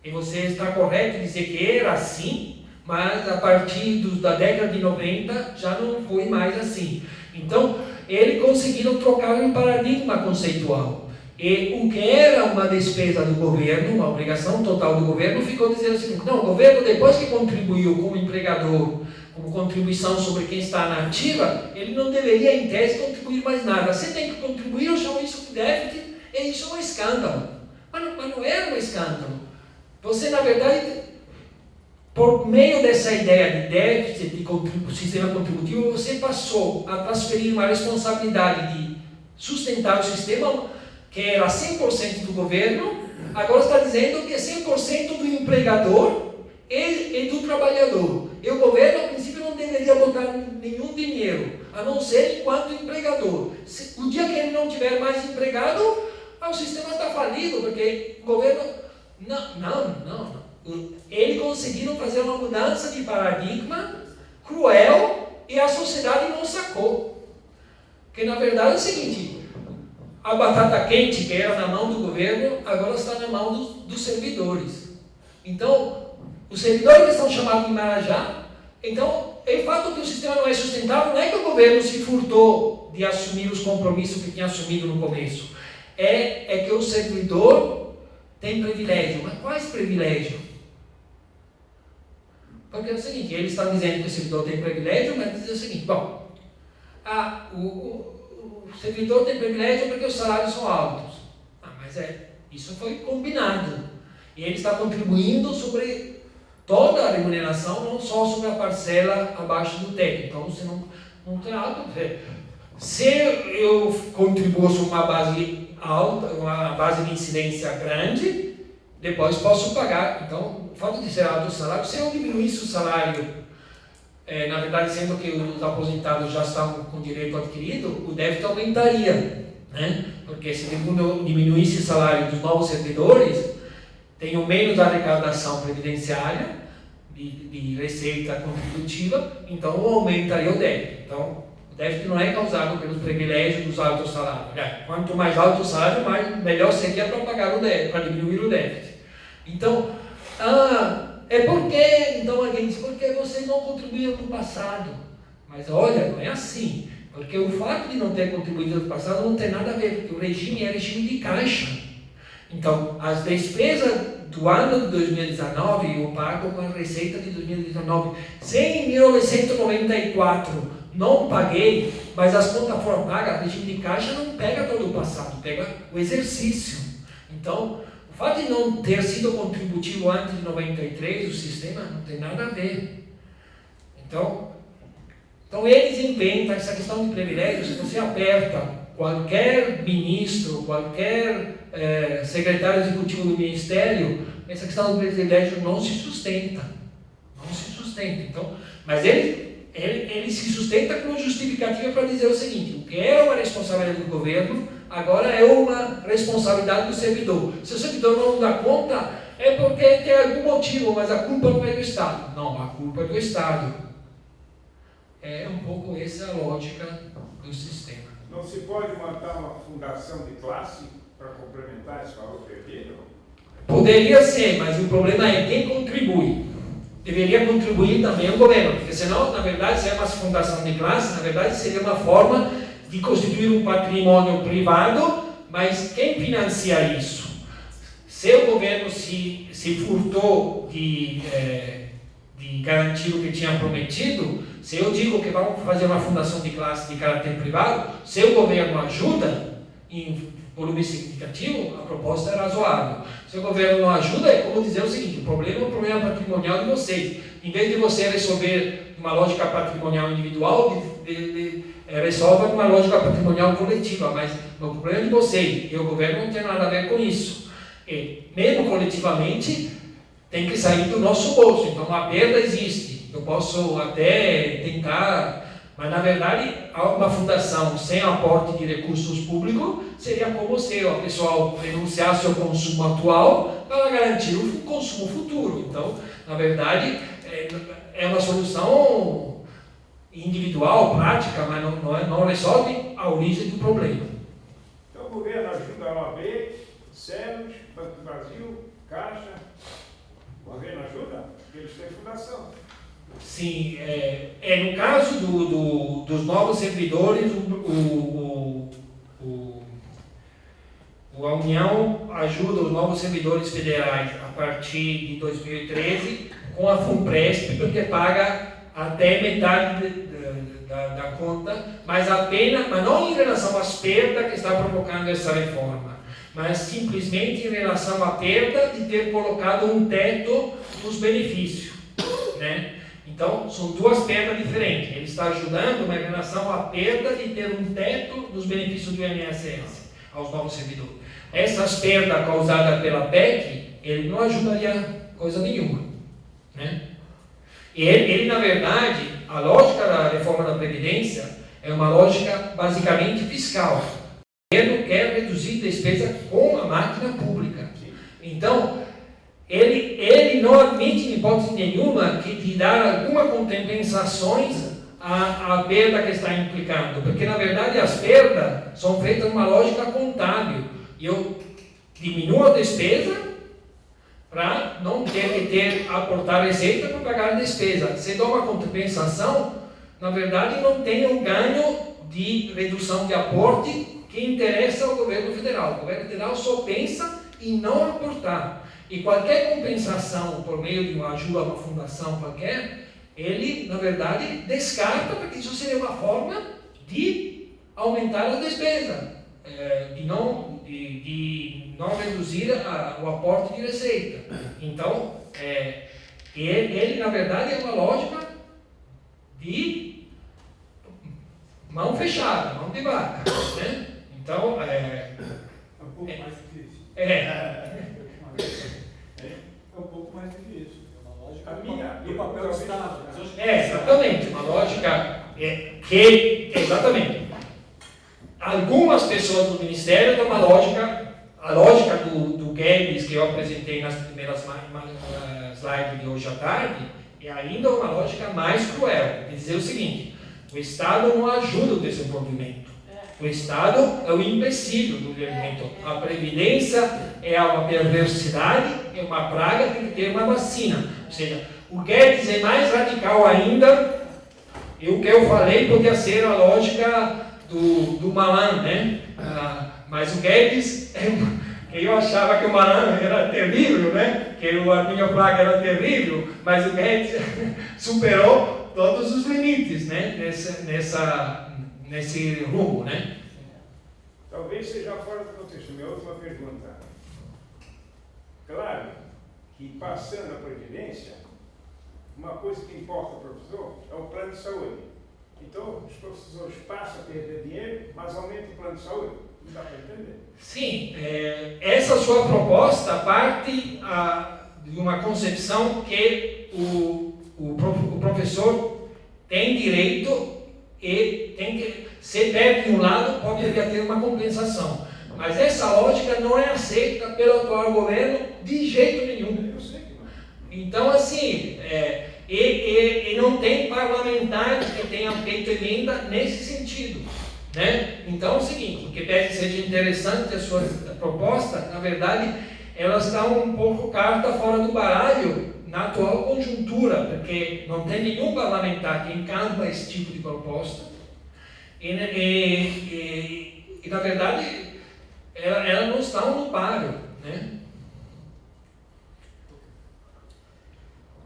e você está correto em dizer que era assim, mas a partir da década de 90 já não foi mais assim. Então, eles conseguiram trocar um paradigma conceitual. E o que era uma despesa do governo, uma obrigação total do governo, ficou dizendo o seguinte: não, o governo, depois que contribuiu como empregador, como contribuição sobre quem está na ativa, ele não deveria, em tese, contribuir mais nada. Você tem que contribuir, eu chamo isso de déficit, e isso é um escândalo. Mas não era um escândalo. Você, na verdade, por meio dessa ideia de déficit, de sistema contributivo, você passou a transferir uma responsabilidade de sustentar o sistema, que era 100% do governo, agora está dizendo que é 100% do empregador e do trabalhador. E o governo, a princípio, não deveria botar nenhum dinheiro, a não ser enquanto empregador. O dia que ele não tiver mais empregado, o sistema está falido, porque o governo... Não. Eles conseguiram fazer uma mudança de paradigma cruel e a sociedade não sacou. Porque, na verdade, é o seguinte: a batata quente, que era na mão do governo, agora está na mão dos servidores. Então, os servidores estão chamados de Marajá. Então, o fato que o sistema não é sustentável não é que o governo se furtou de assumir os compromissos que tinha assumido no começo. É que o servidor tem privilégio. Mas quais privilégios? Porque é o seguinte: eles estão dizendo que o servidor tem privilégio, mas dizem o seguinte: bom, o servidor tem privilégio porque os salários são altos. Mas isso foi combinado. E ele está contribuindo sobre toda a remuneração, não só sobre a parcela abaixo do teto. Então você não tem nada a ver. Se eu contribuo sobre uma base alta, uma base de incidência grande, depois posso pagar. Então, o fato de ser alto o salário, se eu diminuísse o salário, na verdade, sendo que os aposentados já estavam com direito adquirido, o débito aumentaria, né? Porque se eu diminuísse o salário dos novos servidores, tenho menos arrecadação previdenciária, de receita contributiva, então aumentaria o débito. Então, o déficit não é causado pelos privilégios dos altos salários. Quanto mais alto o salário, melhor seria para pagar o déficit, para diminuir o déficit. Então, então alguém diz, porque você não contribuiu no passado. Mas olha, não é assim. Porque o fato de não ter contribuído no passado não tem nada a ver, porque o regime é regime de caixa. Então, as despesas do ano de 2019 eu pago com a receita de 2019. Se em 1994 não paguei, mas as contas foram pagas, o regime de caixa não pega todo o passado, pega o exercício. Então, o fato de não ter sido contributivo antes de 93, o sistema não tem nada a ver. Então eles inventam essa questão de privilégios. Você aperta qualquer ministro, qualquer secretário executivo do ministério, essa questão do privilégio não se sustenta. Não se sustenta. Então, mas ele se sustenta com justificativa para dizer o seguinte: o que era uma responsabilidade do governo, agora é uma responsabilidade do servidor. Se o servidor não dá conta, é porque tem algum motivo, mas a culpa não é do Estado. Não, a culpa é do Estado. É um pouco essa a lógica do sistema.
Não se pode montar uma fundação de classe para complementar esse valor perdido?
Poderia ser, mas o problema é quem contribui. Deveria contribuir também o governo, porque senão, na verdade, se é uma fundação de classe, na verdade seria uma forma de constituir um patrimônio privado, mas quem financia isso? Se o governo se furtou de garantir o que tinha prometido, se eu digo que vamos fazer uma fundação de classe de caráter privado, se o governo ajuda em volume significativo, a proposta é razoável. Se o governo não ajuda, é como dizer o seguinte: o problema é um problema patrimonial de vocês. Em vez de você resolver uma lógica patrimonial individual, resolve uma lógica patrimonial coletiva, mas o problema é de vocês, e o governo não tem nada a ver com isso. E, mesmo coletivamente, tem que sair do nosso bolso. Então a perda existe. Eu posso até tentar, mas na verdade uma fundação sem aporte de recursos públicos seria como se a pessoa renunciasse ao consumo atual para garantir o consumo futuro. Então, na verdade, é uma solução individual, prática, mas não resolve a origem do problema.
Então o governo ajuda a OAB, CERUS, Banco do Brasil, Caixa. O governo ajuda? Porque eles têm fundação.
Sim, no caso dos novos servidores, a União ajuda os novos servidores federais a partir de 2013 com a FUNPRESP, porque paga até metade da conta, mas não em relação às perdas que está provocando essa reforma, mas simplesmente em relação à perda de ter colocado um teto nos benefícios, né? Então, são duas perdas diferentes. Ele está ajudando, mas em relação à perda de ter um teto dos benefícios do INSS aos novos servidores. Essas perdas causadas pela PEC, ele não ajudaria coisa nenhuma, né? E ele, na verdade, a lógica da reforma da Previdência é uma lógica basicamente fiscal. O governo quer reduzir despesa com a máquina pública. Então, ele não admite, em hipótese nenhuma, que de dar alguma compensações à perda que está implicando, porque na verdade as perdas são feitas numa lógica contábil. E eu diminuo a despesa para não ter que aportar receita para pagar a despesa. Se dá uma compensação, na verdade não tem um ganho de redução de aporte que interessa ao governo federal. O governo federal só pensa em não aportar. E qualquer compensação por meio de uma ajuda a uma fundação qualquer, ele, na verdade, descarta, porque isso seria uma forma de aumentar a despesa, de não reduzir o aporte de receita. Então, ele, na verdade, é uma lógica de mão fechada, mão de vaca, né? Então,
É um pouco mais difícil.
é
um pouco mais difícil. É uma lógica
do
papel do Estado.
exatamente, uma lógica que, exatamente, algumas pessoas do Ministério têm uma lógica, a lógica do Guedes, que eu apresentei nas primeiras slides de hoje à tarde, é ainda uma lógica mais cruel, de dizer o seguinte: o Estado não ajuda o desenvolvimento. O Estado é o empecilho do desenvolvimento. A Previdência é uma perversidade, é uma praga, tem que ter uma vacina. Ou seja, o Guedes é mais radical ainda, e o que eu falei podia ser a lógica do Malan, né? Mas o Guedes, eu achava que o Malan era terrível, né? Que o Arminio Fraga era terrível, mas o Guedes superou todos os limites, né? Nesse rumo, né?
Talvez seja fora do contexto. Minha última pergunta. Claro que, passando a Previdência, uma coisa que importa ao professor é o plano de saúde. Então, os professores passam a perder dinheiro, mas aumenta o plano de saúde. Não dá para entender?
Sim, essa sua proposta parte de uma concepção que o professor tem direito e tem que, se perde de um lado, poderia ter uma compensação. Mas essa lógica não é aceita pelo atual governo de jeito nenhum.
Eu sei que não.
Então, assim, e não tem parlamentares que tenham feito emenda nesse sentido, né? Então, é o seguinte, o que pede seja interessante a sua proposta, na verdade, elas dão um pouco carta fora do baralho na atual conjuntura, porque não tem nenhum parlamentar que encampa esse tipo de proposta, e na verdade, elas não estão no páreo, né?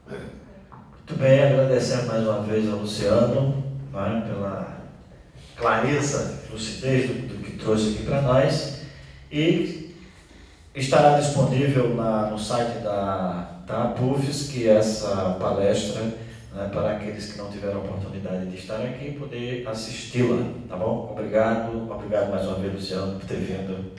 Muito bem, agradecendo mais uma vez ao Luciano, né, pela clareza, lucidez do que trouxe aqui para nós, e estará disponível no site da APUFES, que é essa palestra, né, para aqueles que não tiveram a oportunidade de estar aqui, poder assisti-la, tá bom? Obrigado mais uma vez, Luciano, por ter vindo